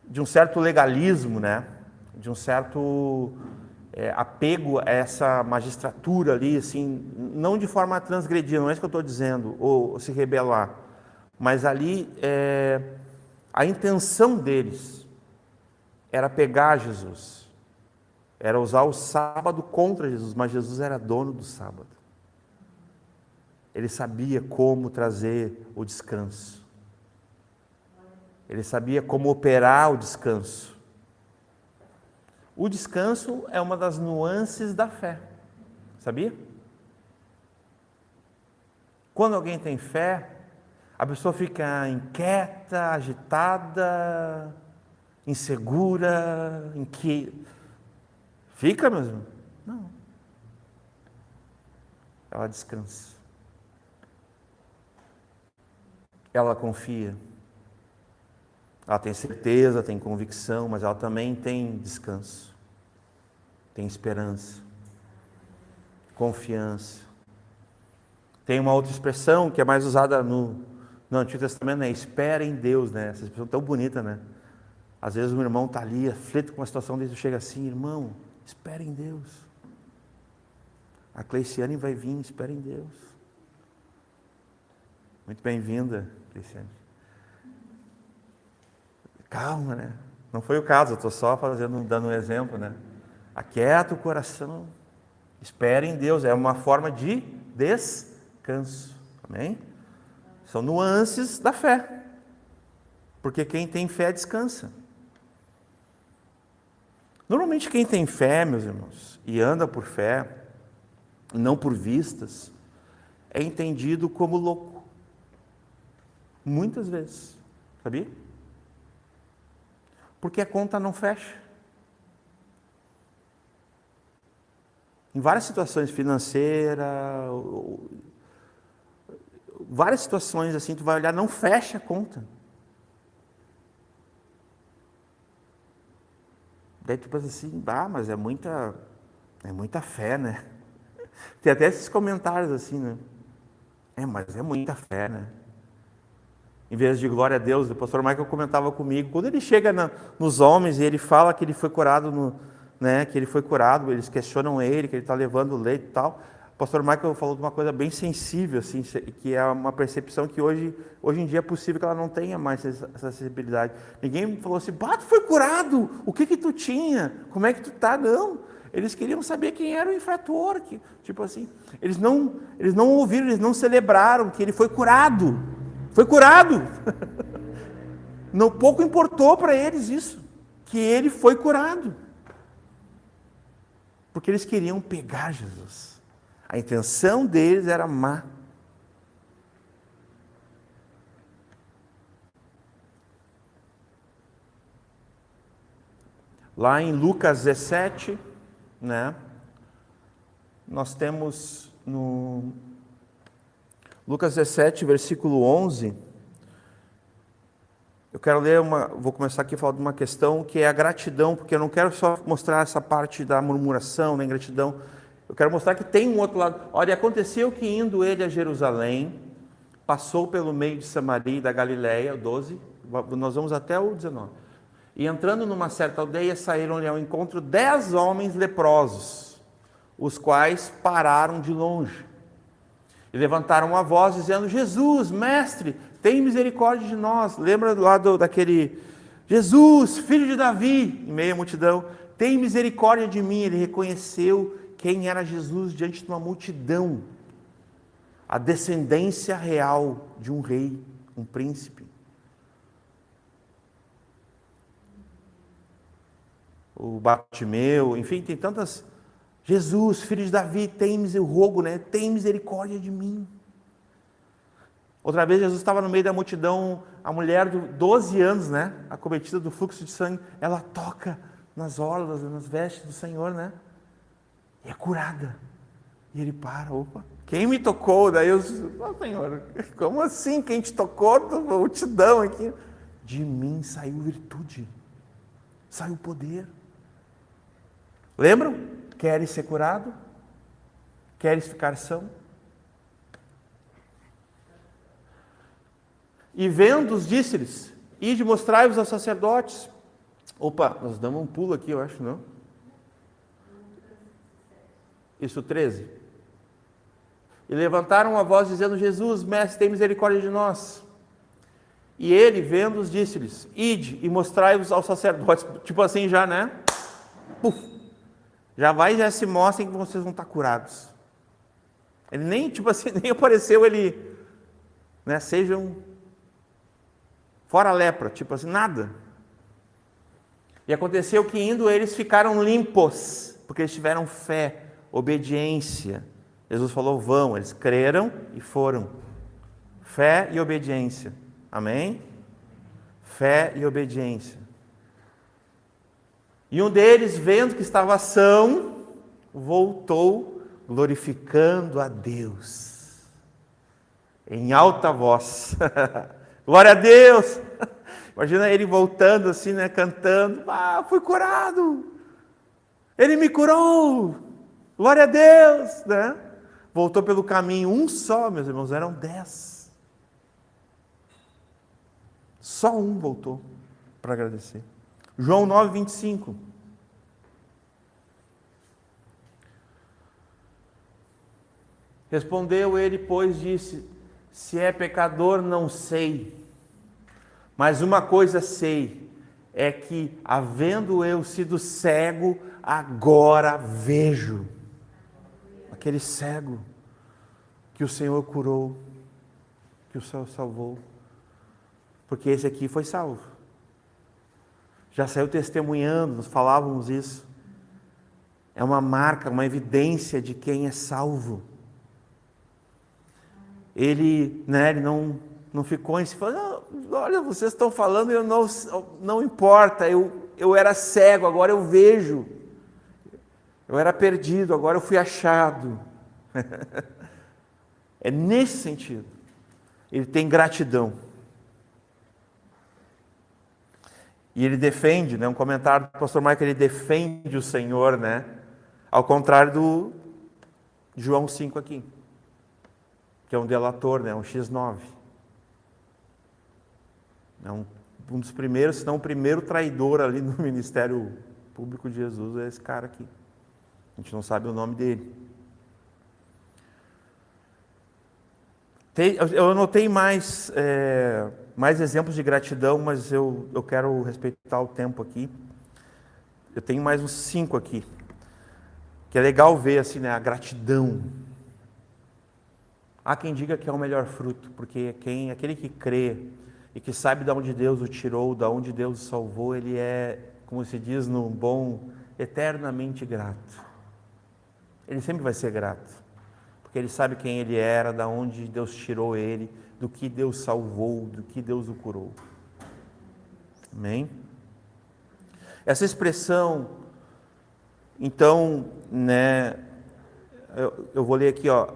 de um certo legalismo, né? De um certo apego a essa magistratura ali, assim, não de forma a transgredir, não é isso que eu estou dizendo, ou se rebelar, mas ali a intenção deles era pegar Jesus, era usar o sábado contra Jesus, mas Jesus era dono do sábado. Ele sabia como trazer o descanso. Ele sabia como operar o descanso. O descanso é uma das nuances da fé, sabia? Quando alguém tem fé, a pessoa fica inquieta, agitada, insegura, fica mesmo? Não. Ela descansa. Ela confia. Ela tem certeza, tem convicção, mas ela também tem descanso. Tem esperança. Confiança. Tem uma outra expressão que é mais usada no Antigo Testamento, né? Espera em Deus, né? Essa expressão tão bonita, né? Às vezes o irmão está ali, aflito com uma situação desse, chega assim: irmão, espera em Deus. A Cleiciane vai vir, espera em Deus. Muito bem-vinda, Cleiciane. Calma, né? Não foi o caso, eu estou só dando um exemplo, né? Aquieta o coração, espera em Deus, é uma forma de descanso, amém? São nuances da fé, porque quem tem fé descansa. Normalmente quem tem fé, meus irmãos, e anda por fé, não por vistas, é entendido como louco. Muitas vezes, sabia? Porque a conta não fecha. Em várias situações financeiras, várias situações assim, tu vai olhar, não fecha a conta. Daí tu pensa assim: mas é muita fé, né? Tem até esses comentários assim, né? Mas é muita fé, né? Em vez de glória a Deus, o pastor Michael comentava comigo, quando ele chega nos homens e ele fala que ele foi curado, né? Que ele foi curado, eles questionam ele, que ele está levando o leite e tal. pastor Michael falou de uma coisa bem sensível, assim, que é uma percepção que hoje em dia é possível que ela não tenha mais essa sensibilidade. Ninguém falou assim, tu foi curado, o que tu tinha? Como é que tu tá? Não. Eles queriam saber quem era o infrator, tipo assim. Eles não ouviram, eles não celebraram que ele foi curado. Foi curado! Não pouco importou para eles isso, que ele foi curado. Porque eles queriam pegar Jesus. A intenção deles era má. Lá em Lucas 17, né? Nós temos no Lucas 17, versículo 11. Eu quero vou começar aqui a falar de uma questão que é a gratidão, porque eu não quero só mostrar essa parte da murmuração, da ingratidão. Eu quero mostrar que tem um outro lado. Olha, aconteceu que indo ele a Jerusalém, passou pelo meio de Samaria e da Galileia, 12, nós vamos até o 19. E entrando numa certa aldeia, saíram-lhe ao encontro 10 homens leprosos, os quais pararam de longe. E levantaram a voz, dizendo, Jesus, mestre, tem misericórdia de nós. Lembra lá daquele, Jesus, filho de Davi, em meio à multidão, tem misericórdia de mim. Ele reconheceu quem era Jesus diante de uma multidão. A descendência real de um rei, um príncipe. O Bartimeu, enfim, tem tantas... Jesus, filho de Davi, tem misericórdia de mim. Outra vez Jesus estava no meio da multidão, a mulher de 12 anos, né, acometida do fluxo de sangue, ela toca nas orlas, nas vestes do Senhor, né, e é curada. E ele para, opa, quem me tocou? Daí eu, Senhor, como assim, quem te tocou? Da multidão aqui. De mim saiu virtude, saiu poder. Lembram? Queres ser curado? Queres ficar são? E vendo-os, disse-lhes, ide mostrai-vos aos sacerdotes. Opa, nós damos um pulo aqui, eu acho, não? Isso, 13. E levantaram a voz, dizendo, Jesus, mestre, tem misericórdia de nós. E ele, vendo-os, disse-lhes, ide e mostrai-vos aos sacerdotes. Tipo assim já, né? Puf. Já se mostrem que vocês vão estar curados. Ele nem, tipo assim, nem apareceu ele, né, sejam fora a lepra, tipo assim, nada. E aconteceu que indo eles ficaram limpos, porque eles tiveram fé, obediência. Jesus falou, vão, eles creram e foram. Fé e obediência. Amém? Fé e obediência. E um deles, vendo que estava são, voltou glorificando a Deus em alta voz. Glória a Deus! Imagina ele voltando assim, né, cantando, fui curado! Ele me curou! Glória a Deus! Né? Voltou pelo caminho, um só, meus irmãos, eram 10. Só um voltou para agradecer. João 9, 25. Respondeu ele, pois, disse, se é pecador, não sei. Mas uma coisa sei, é que, havendo eu sido cego, agora vejo. Aquele cego que o Senhor curou, que o Senhor salvou. Porque esse aqui foi salvo. Já saiu testemunhando, nos falávamos isso. É uma marca, uma evidência de quem é salvo. Ele não ficou em si, falando, olha, vocês estão falando, não importa, eu era cego, agora eu vejo. Eu era perdido, agora eu fui achado. É nesse sentido. Ele tem gratidão. E ele defende, né, um comentário do pastor Michael, ele defende o Senhor, né, ao contrário do João 5 aqui, que é um delator, né, um X9. É um dos primeiros, se não o primeiro traidor ali no ministério público de Jesus, é esse cara aqui. A gente não sabe o nome dele. Eu anotei mais exemplos de gratidão, mas eu quero respeitar o tempo aqui. Eu tenho mais uns 5 aqui, que é legal ver assim, né, a gratidão. Há quem diga que é o melhor fruto, porque aquele que crê e que sabe de onde Deus o tirou, de onde Deus o salvou, ele é, como se diz no bom, eternamente grato. Ele sempre vai ser grato, porque ele sabe quem ele era, de onde Deus tirou ele, do que Deus salvou, do que Deus o curou. Amém? Essa expressão, então, né, eu vou ler aqui, ó.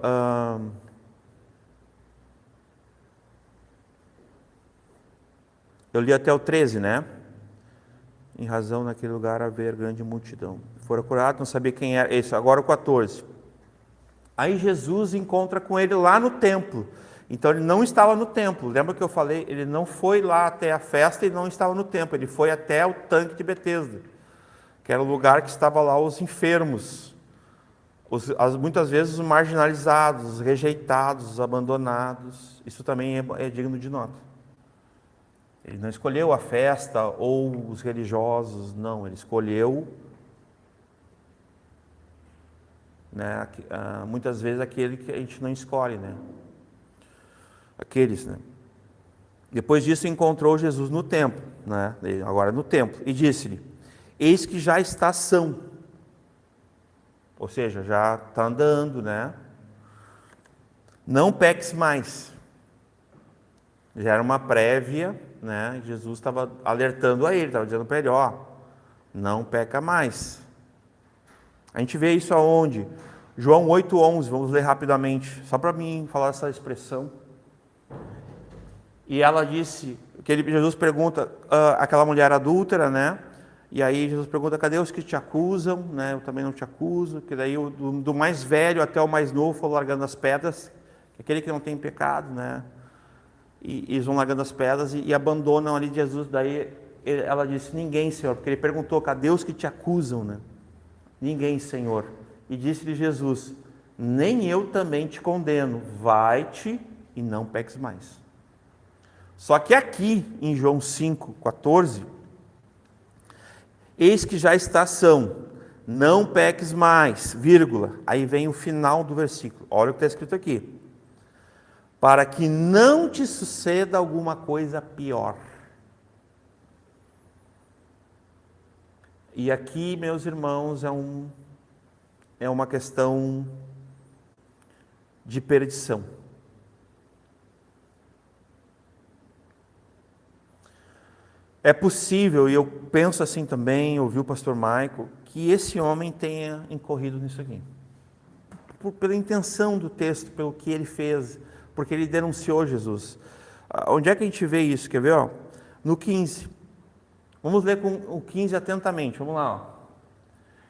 Eu li até o 13, né? Em razão naquele lugar haver grande multidão. Foram curados, não sabia quem era. Isso, agora o 14. Aí Jesus encontra com ele lá no templo. Então ele não estava no templo. Lembra que eu falei? Ele não foi lá até a festa e não estava no templo. Ele foi até o tanque de Betesda, que era o lugar que estava lá os enfermos. Muitas vezes os marginalizados, os rejeitados, os abandonados. Isso também é digno de nota. Ele não escolheu a festa ou os religiosos, não. Ele escolheu, né, muitas vezes aquele que a gente não escolhe, né? Aqueles, né? Depois disso encontrou Jesus no templo, né? Agora no templo, e disse-lhe: eis que já está são. Ou seja, já está andando, né? Não peques mais. Já era uma prévia, né? Jesus estava alertando a ele, estava dizendo para ele, ó, não peca mais. A gente vê isso aonde? João 8:11, vamos ler rapidamente, só para mim falar essa expressão. E ela disse, Jesus pergunta, aquela mulher adúltera, né? E aí Jesus pergunta, cadê os que te acusam, né? Eu também não te acuso. Que daí do mais velho até o mais novo foram largando as pedras, aquele que não tem pecado, né? E eles vão largando as pedras e abandonam ali Jesus. Daí ela disse, ninguém, Senhor, porque ele perguntou, cadê os que te acusam, né? Ninguém, Senhor. E disse-lhe Jesus, nem eu também te condeno, vai-te e não peques mais. Só que aqui, em João 5:14, eis que já está são, não peques mais, vírgula, aí vem o final do versículo, olha o que está escrito aqui, para que não te suceda alguma coisa pior. E aqui, meus irmãos, é uma questão de perdição. É possível, e eu penso assim também, ouvi o pastor Michael, que esse homem tenha incorrido nisso aqui. Pela intenção do texto, pelo que ele fez, porque ele denunciou Jesus. Onde é que a gente vê isso? Quer ver? Ó? No 15. Vamos ler com o 15 atentamente, vamos lá. Ó.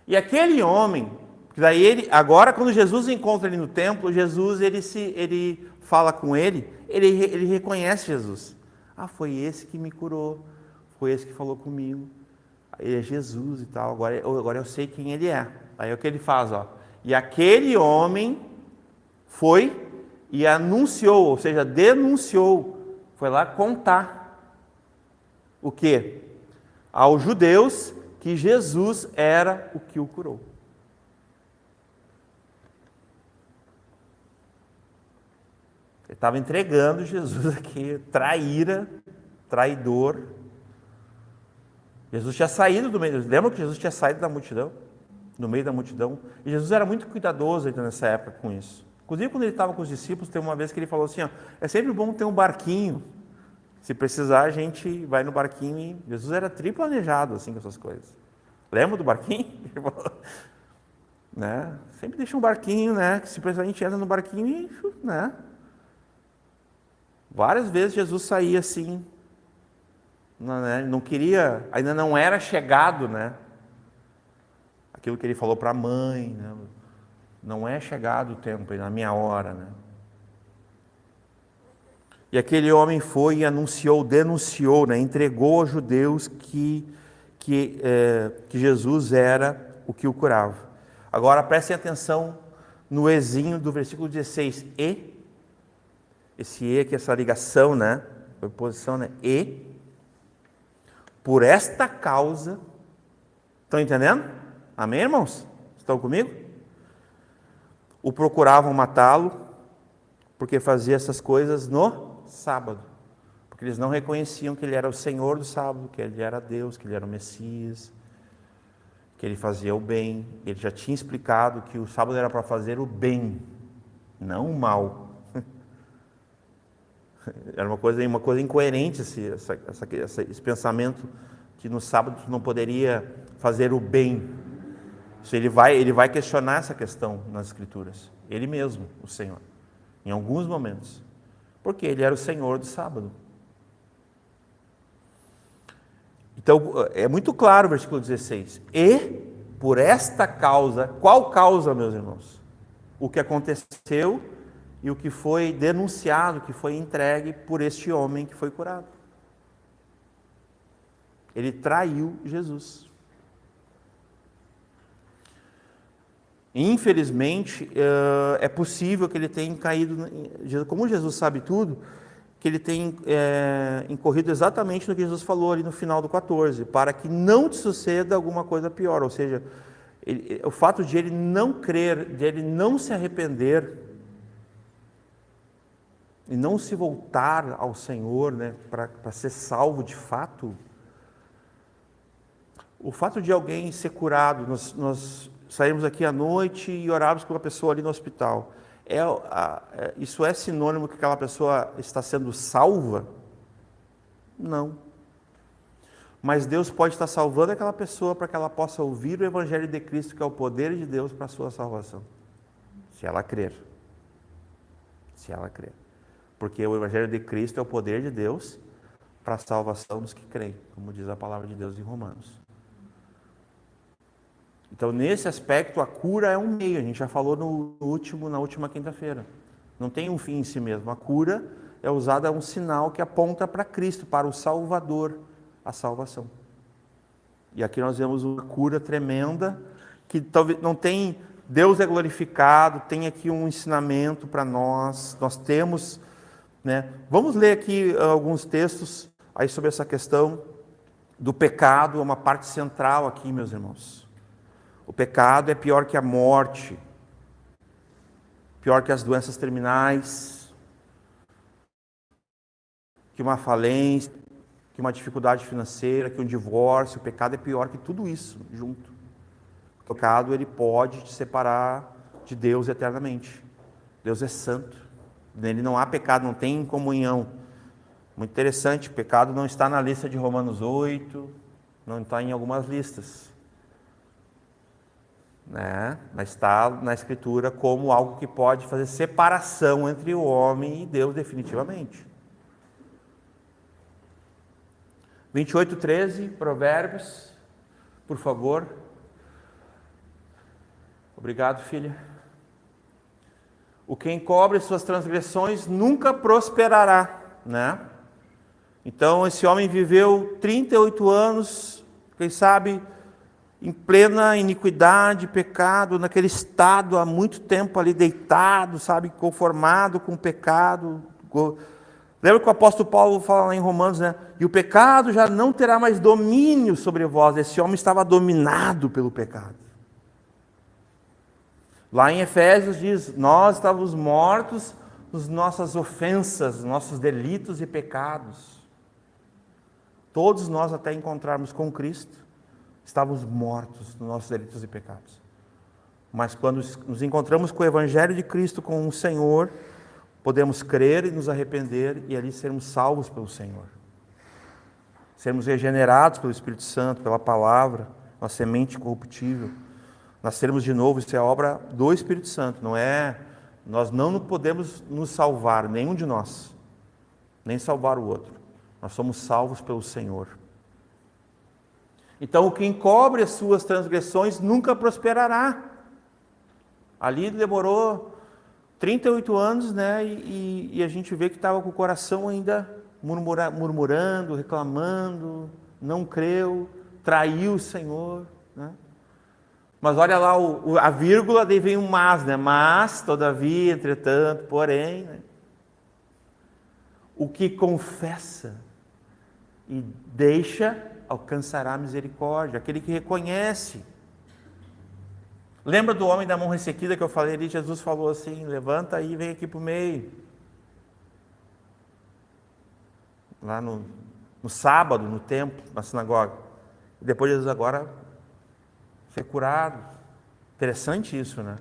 E aquele homem, que daí ele, agora quando Jesus encontra ele no templo, Jesus ele fala com ele reconhece Jesus. Ah, foi esse que me curou, foi esse que falou comigo, ele é Jesus e tal, agora eu sei quem ele é. Aí é o que ele faz, ó. E aquele homem foi e anunciou, ou seja, denunciou, foi lá contar o quê? Aos judeus que Jesus era o que o curou. Ele estava entregando Jesus aqui, traidor. Jesus tinha saído do meio, lembra que Jesus tinha saído da multidão? No meio da multidão. E Jesus era muito cuidadoso ainda nessa época com isso. Inclusive, quando ele estava com os discípulos, tem uma vez que ele falou assim, ó, é sempre bom ter um barquinho. Se precisar, a gente vai no barquinho. E Jesus era triplanejado assim com essas coisas. Lembra do barquinho? Né? Sempre deixa um barquinho, né? Que se precisar, a gente entra no barquinho e, né? Várias vezes Jesus saía assim, não queria, ainda não era chegado, né? Aquilo que ele falou para a mãe, né? Não é chegado o tempo, é na minha hora, né? E aquele homem foi e denunciou, né? Entregou aos judeus que Jesus era o que o curava. Agora prestem atenção no ezinho do versículo 16. Esse e aqui, essa ligação, né? Preposição, né? E, por esta causa, estão entendendo? Amém, irmãos? Estão comigo? O procuravam matá-lo, porque fazia essas coisas no sábado. Porque eles não reconheciam que ele era o Senhor do sábado, que ele era Deus, que ele era o Messias, que ele fazia o bem. Ele já tinha explicado que o sábado era para fazer o bem, não o mal. Era uma coisa incoerente esse pensamento que no sábado não poderia fazer o bem. Isso ele vai questionar essa questão nas Escrituras. Ele mesmo, o Senhor, em alguns momentos. Porque ele era o Senhor do sábado. Então, é muito claro o versículo 16. E, por esta causa, qual causa, meus irmãos? O que aconteceu e o que foi denunciado, que foi entregue por este homem que foi curado. Ele traiu Jesus. Infelizmente, é possível que ele tenha caído, como Jesus sabe tudo, que ele tenha incorrido exatamente no que Jesus falou ali no final do 14, para que não te suceda alguma coisa pior, ou seja, o fato de ele não crer, de ele não se arrepender, e não se voltar ao Senhor, né, para ser salvo de fato, o fato de alguém ser curado, nós saímos aqui à noite e orávamos com uma pessoa ali no hospital, isso é sinônimo que aquela pessoa está sendo salva? Não. Mas Deus pode estar salvando aquela pessoa para que ela possa ouvir o Evangelho de Cristo, que é o poder de Deus para a sua salvação, se ela crer. Se ela crer. Porque o Evangelho de Cristo é o poder de Deus para a salvação dos que creem, como diz a palavra de Deus em Romanos. Então, nesse aspecto, a cura é um meio. A gente já falou na última quinta-feira. Não tem um fim em si mesmo. A cura é usada, é um sinal que aponta para Cristo, para o Salvador, a salvação. E aqui nós vemos uma cura tremenda, que talvez não tem... Deus é glorificado, tem aqui um ensinamento para nós. Nós temos... né? Vamos ler aqui alguns textos aí sobre essa questão do pecado, é uma parte central aqui, meus irmãos. O pecado é pior que a morte, pior que as doenças terminais, que uma falência, que uma dificuldade financeira, que um divórcio. O pecado é pior que tudo isso junto. O pecado, ele pode te separar de Deus eternamente. Deus é santo. Nele não há pecado, não tem comunhão. Muito interessante, o pecado não está na lista de Romanos 8, não está em algumas listas. Né? Mas está na Escritura como algo que pode fazer separação entre o homem e Deus definitivamente. 28:13, Provérbios, por favor. Obrigado, filha. O que encobre suas transgressões nunca prosperará, né? Então, esse homem viveu 38 anos, quem sabe, em plena iniquidade, pecado, naquele estado há muito tempo ali deitado, sabe, conformado com o pecado. Lembra que o apóstolo Paulo fala lá em Romanos, né? E o pecado já não terá mais domínio sobre vós. Esse homem estava dominado pelo pecado. Lá em Efésios diz, nós estávamos mortos nas nossas ofensas, nossos delitos e pecados. Todos nós, até encontrarmos com Cristo, estávamos mortos nos nossos delitos e pecados. Mas quando nos encontramos com o Evangelho de Cristo, com o Senhor, podemos crer e nos arrepender e ali sermos salvos pelo Senhor. Sermos regenerados pelo Espírito Santo, pela palavra, uma semente corruptível. Nascermos de novo, isso é obra do Espírito Santo, não é... Nós não podemos nos salvar, nenhum de nós, nem salvar o outro. Nós somos salvos pelo Senhor. Então, o que encobre as suas transgressões nunca prosperará. Ali demorou 38 anos, né? E a gente vê que estava com o coração ainda murmurando, reclamando, não creu, traiu o Senhor, né? Mas olha lá, a vírgula, daí vem um mas, né? Mas, todavia, entretanto, porém, né? O que confessa e deixa, alcançará a misericórdia. Aquele que reconhece. Lembra do homem da mão ressequida que eu falei ali? Jesus falou assim: levanta aí e vem aqui para o meio. Lá no sábado, no templo, na sinagoga. E depois Jesus agora foi curado. Interessante isso, né?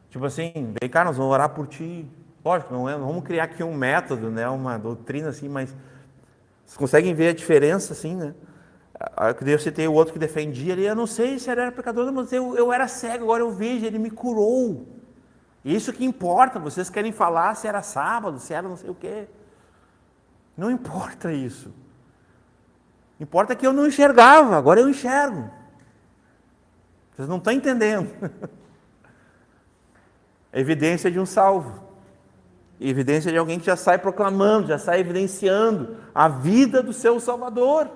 Tipo assim, vem cá, nós vamos orar por ti. Lógico, não vamos criar aqui um método, né? Uma doutrina assim, mas vocês conseguem ver a diferença assim, né? Eu citei o outro que defendia ali, eu não sei se ele era pecador, mas eu era cego, agora eu vejo, ele me curou. Isso que importa, vocês querem falar se era sábado, se era não sei o quê. Não importa isso. Importa que eu não enxergava, agora eu enxergo. Vocês não estão entendendo. Evidência de um salvo. Evidência de alguém que já sai proclamando, já sai evidenciando a vida do seu Salvador.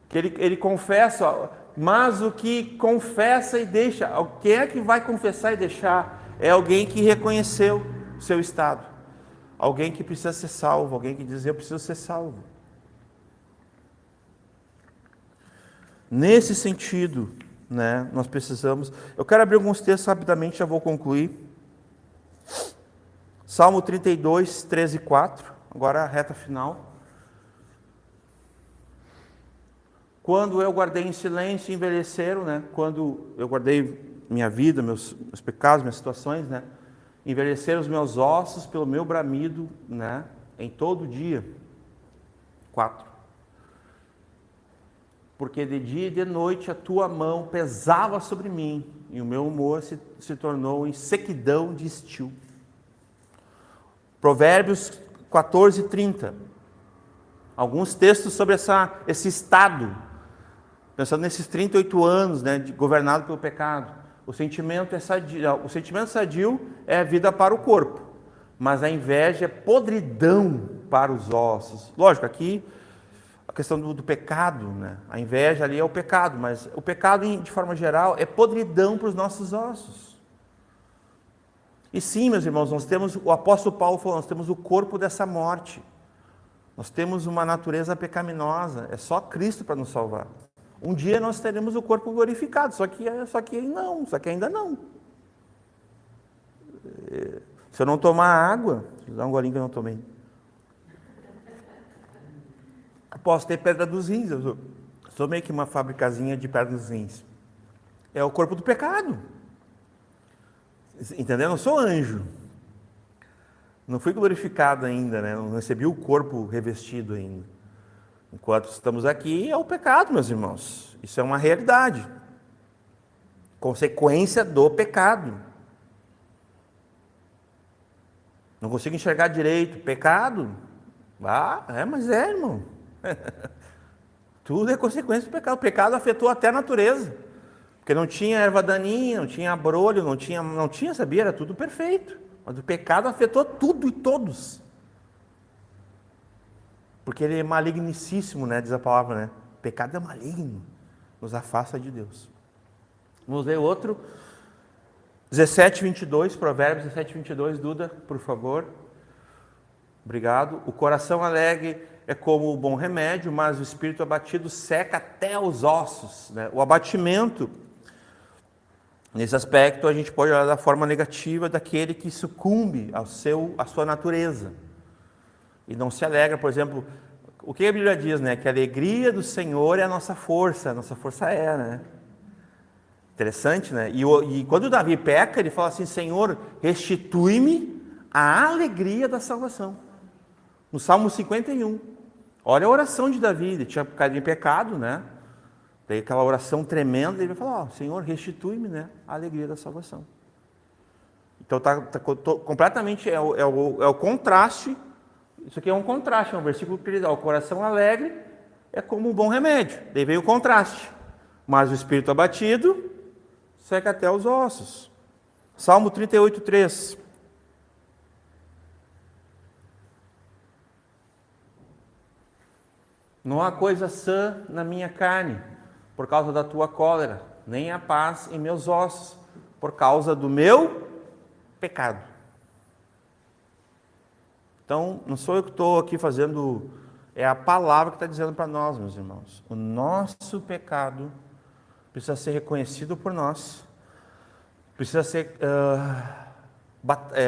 Que ele confessa, mas o que confessa e deixa, quem é que vai confessar e deixar? É alguém que reconheceu o seu estado. Alguém que precisa ser salvo, alguém que diz, eu preciso ser salvo. Nesse sentido, né, nós precisamos... Eu quero abrir alguns textos rapidamente, já vou concluir. Salmo 32, 13 e 4, agora a reta final. Quando eu guardei em silêncio, envelheceram, né? Quando eu guardei minha vida, meus pecados, minhas situações, né? Envelheceram os meus ossos pelo meu bramido, né? Em todo dia. 4. Porque de dia e de noite a tua mão pesava sobre mim, e o meu humor se tornou em sequidão de estio. Provérbios 14, 30. Alguns textos sobre esse estado. Pensando nesses 38 anos, né, governado pelo pecado. O sentimento sadio é a vida para o corpo, mas a inveja é podridão para os ossos. Lógico, aqui a questão do pecado, né? A inveja ali é o pecado, mas o pecado, de forma geral, é podridão para os nossos ossos. E sim, meus irmãos, nós temos, o apóstolo Paulo falou, nós temos o corpo dessa morte. Nós temos uma natureza pecaminosa, é só Cristo para nos salvar. Um dia nós teremos o corpo glorificado, só que ainda não. Se eu não tomar água, vou dar um golinho que eu não tomei. Eu posso ter pedra dos rins, eu sou meio que uma fabricazinha de pedra dos rins. É o corpo do pecado. Entendeu? Eu não sou anjo. Não fui glorificado ainda, né? Não recebi o corpo revestido ainda. Enquanto estamos aqui, é o pecado, meus irmãos. Isso é uma realidade. Consequência do pecado. Não consigo enxergar direito. Pecado? Mas é, irmão. Tudo é consequência do pecado. O pecado afetou até a natureza. Porque não tinha erva daninha, não tinha abrolho, não tinha, sabia? Era tudo perfeito. Mas o pecado afetou tudo e todos. Porque ele é malignicíssimo, né? Diz a palavra, né? O pecado é maligno, nos afasta de Deus. Vamos ler outro. 17, 22, Provérbios 17, 22, Duda, por favor. Obrigado. O coração alegre é como o bom remédio, mas o espírito abatido seca até os ossos, né? O abatimento, nesse aspecto, a gente pode olhar da forma negativa daquele que sucumbe à sua natureza. E não se alegra, por exemplo, o que a Bíblia diz, né? Que a alegria do Senhor é a nossa força é, né? Interessante, né? E quando Davi peca, ele fala assim, Senhor, restitui-me a alegria da salvação. No Salmo 51. Olha a oração de Davi, ele tinha caído em pecado, né? Daí aquela oração tremenda, ele vai falar, Senhor, restitui-me, né? A alegria da salvação. Então completamente, é o contraste. Isso aqui é um contraste, é um versículo que ele dá. O coração alegre é como um bom remédio. Daí vem o contraste. Mas o espírito abatido seca até os ossos. Salmo 38, 3. Não há coisa sã na minha carne, por causa da tua cólera, nem há paz em meus ossos, por causa do meu pecado. Então, não sou eu que estou aqui fazendo, é a palavra que está dizendo para nós, meus irmãos. O nosso pecado precisa ser reconhecido por nós, precisa ser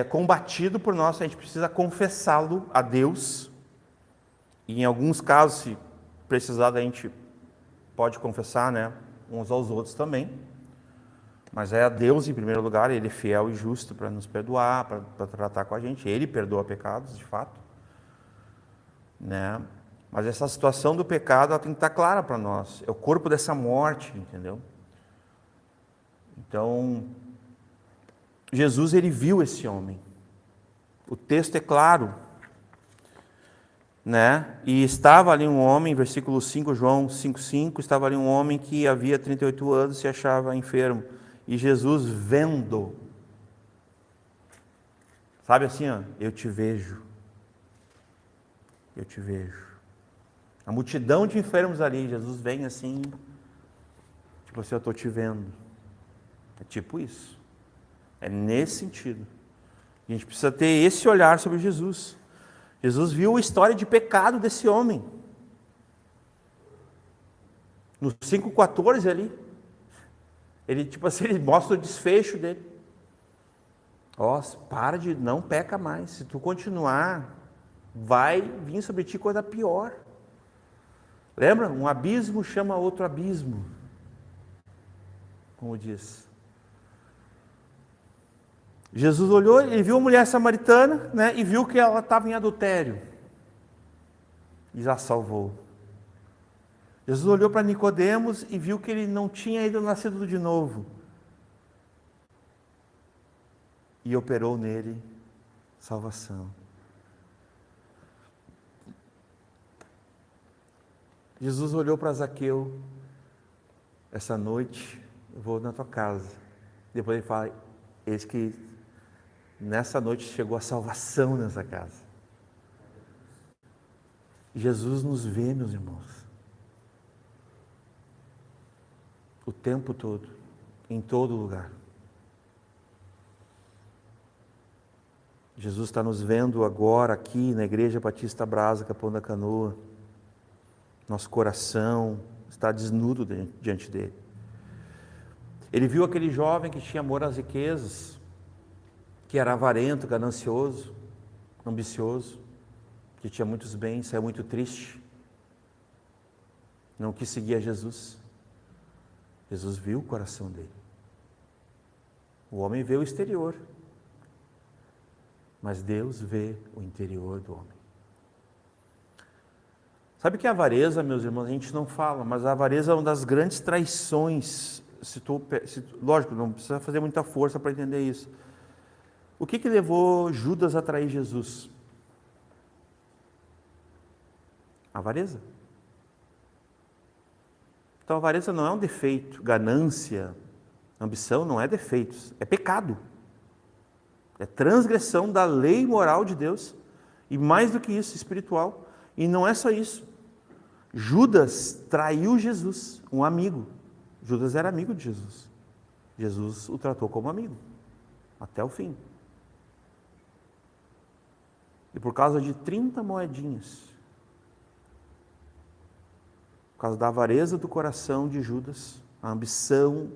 combatido por nós, a gente precisa confessá-lo a Deus. E em alguns casos, se precisar, a gente pode confessar, né, uns aos outros também. Mas é a Deus em primeiro lugar, Ele é fiel e justo para nos perdoar, para tratar com a gente. Ele perdoa pecados, de fato, né? Mas essa situação do pecado, ela tem que estar clara para nós. É o corpo dessa morte, entendeu? Então, Jesus, ele viu esse homem. O texto é claro, né? E estava ali um homem, versículo 5, João 5,5, estava ali um homem que havia 38 anos e se achava enfermo. E Jesus vendo, sabe assim, ó, eu te vejo. Eu te vejo. A multidão de enfermos ali, Jesus vem assim, tipo assim, eu estou te vendo. É tipo isso. É nesse sentido. A gente precisa ter esse olhar sobre Jesus. Jesus viu a história de pecado desse homem. No 5,14 ali, ele, tipo assim, ele mostra o desfecho dele. Ó, para de, não peca mais. Se tu continuar, vai vir sobre ti coisa pior. Lembra? Um abismo chama outro abismo. Como diz. Jesus olhou, ele viu a mulher samaritana, né, e viu que ela estava em adultério. E já salvou. Jesus olhou para Nicodemos e viu que ele não tinha ainda nascido de novo. E operou nele salvação. Jesus olhou para Zaqueu, essa noite eu vou na tua casa. Depois ele fala, eis que nessa noite chegou a salvação nessa casa. Jesus nos vê, meus irmãos. O tempo todo, em todo lugar. Jesus está nos vendo agora aqui na Igreja Batista Brasa, Capão da Canoa. Nosso coração está desnudo diante dele. Ele viu aquele jovem que tinha amor às riquezas, que era avarento, ganancioso, ambicioso, que tinha muitos bens, saiu muito triste, não quis seguir a Jesus. Jesus viu o coração dele. O homem vê o exterior, mas Deus vê o interior do homem. Sabe que a avareza, meus irmãos, a gente não fala, mas a avareza é uma das grandes traições. Lógico, não precisa fazer muita força para entender isso. O que levou Judas a trair Jesus? A avareza. Então a avareza não é um defeito, ganância, ambição não é defeitos, é pecado. É transgressão da lei moral de Deus, e mais do que isso, espiritual. E não é só isso. Judas traiu Jesus, um amigo. Judas era amigo de Jesus. Jesus o tratou como amigo, até o fim. E por causa de 30 moedinhas, por causa da avareza do coração de Judas, a ambição,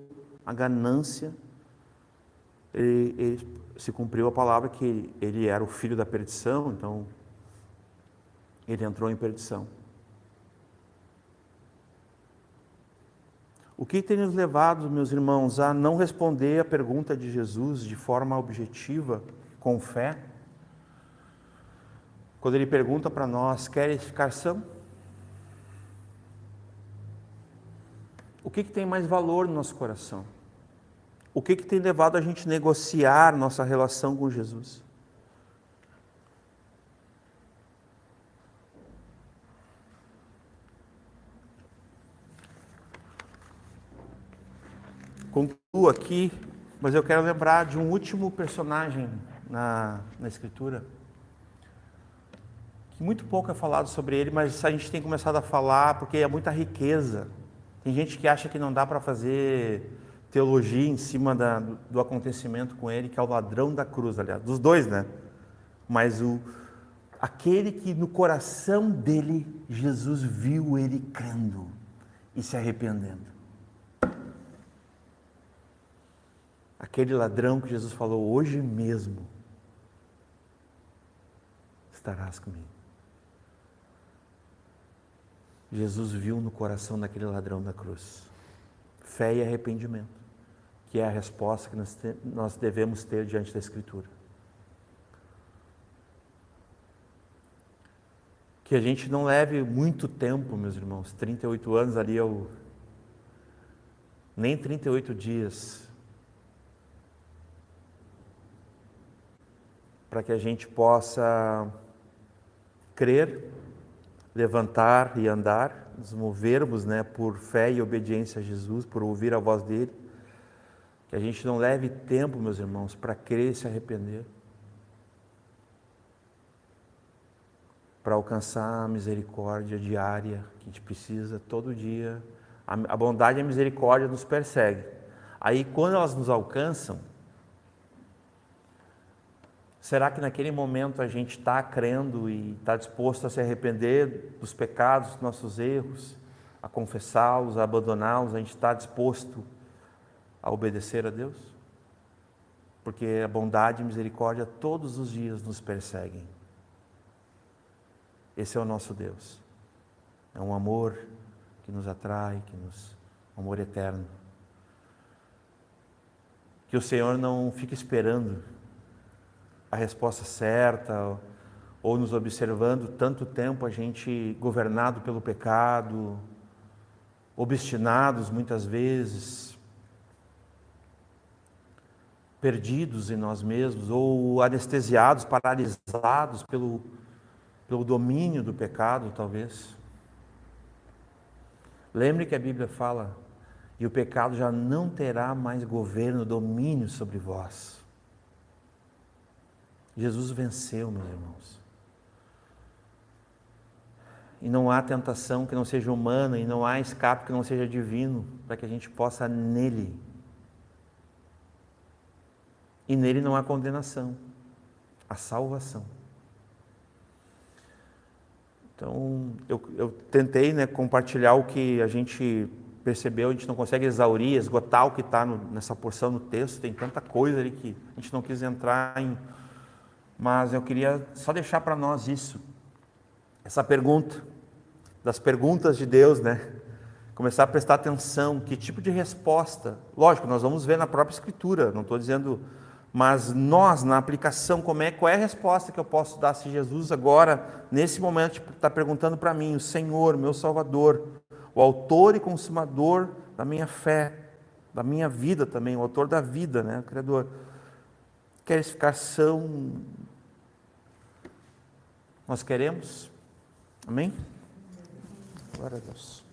a ganância, ele se cumpriu a palavra que ele era o filho da perdição, então ele entrou em perdição. O que tem nos levado, meus irmãos, a não responder a pergunta de Jesus de forma objetiva, com fé? Quando ele pergunta para nós, queres ficar são? O que tem mais valor no nosso coração? O que tem levado a gente a negociar nossa relação com Jesus? Concluo aqui, mas eu quero lembrar de um último personagem na Escritura, que muito pouco é falado sobre ele, mas a gente tem começado a falar porque é muita riqueza. Tem gente que acha que não dá para fazer teologia em cima do acontecimento com ele, que é o ladrão da cruz, aliás, dos dois, né? Mas aquele que no coração dele, Jesus viu ele crendo e se arrependendo. Aquele ladrão que Jesus falou, hoje mesmo estarás comigo. Jesus viu no coração daquele ladrão da cruz fé e arrependimento, que é a resposta que nós devemos ter diante da Escritura. Que a gente não leve muito tempo, meus irmãos, 38 anos ali, nem 38 dias, para que a gente possa crer, levantar e andar, nos movermos, por fé e obediência a Jesus, por ouvir a voz dele. Que a gente não leve tempo, meus irmãos, para crer e se arrepender, para alcançar a misericórdia diária que a gente precisa todo dia. A bondade e a misericórdia nos perseguem. Aí, quando elas nos alcançam, será que naquele momento a gente está crendo e está disposto a se arrepender dos pecados, dos nossos erros, a confessá-los, a abandoná-los? A gente está disposto a obedecer a Deus? Porque a bondade e a misericórdia todos os dias nos perseguem. Esse é o nosso Deus. É um amor que nos atrai, um amor eterno. Que o Senhor não fique esperando a resposta certa, ou nos observando tanto tempo, a gente governado pelo pecado, obstinados muitas vezes, perdidos em nós mesmos, ou anestesiados, paralisados pelo domínio do pecado, talvez. Lembre que a Bíblia fala, e o pecado já não terá mais governo, domínio sobre vós. Jesus venceu, meus irmãos. E não há tentação que não seja humana, e não há escape que não seja divino, para que a gente possa nele. E nele não há condenação, há salvação. Então, eu tentei compartilhar o que a gente percebeu, a gente não consegue exaurir, esgotar o que está nessa porção no texto, tem tanta coisa ali que a gente não quis entrar em, mas eu queria só deixar para nós isso, essa pergunta, das perguntas de Deus, começar a prestar atenção, que tipo de resposta, lógico, nós vamos ver na própria Escritura, não estou dizendo, mas nós, na aplicação, qual é a resposta que eu posso dar se Jesus agora, nesse momento, está perguntando para mim, o Senhor, meu Salvador, o autor e consumador da minha fé, da minha vida também, o autor da vida, o Criador, queres ficar são? Nós queremos? Amém? Glória a Deus.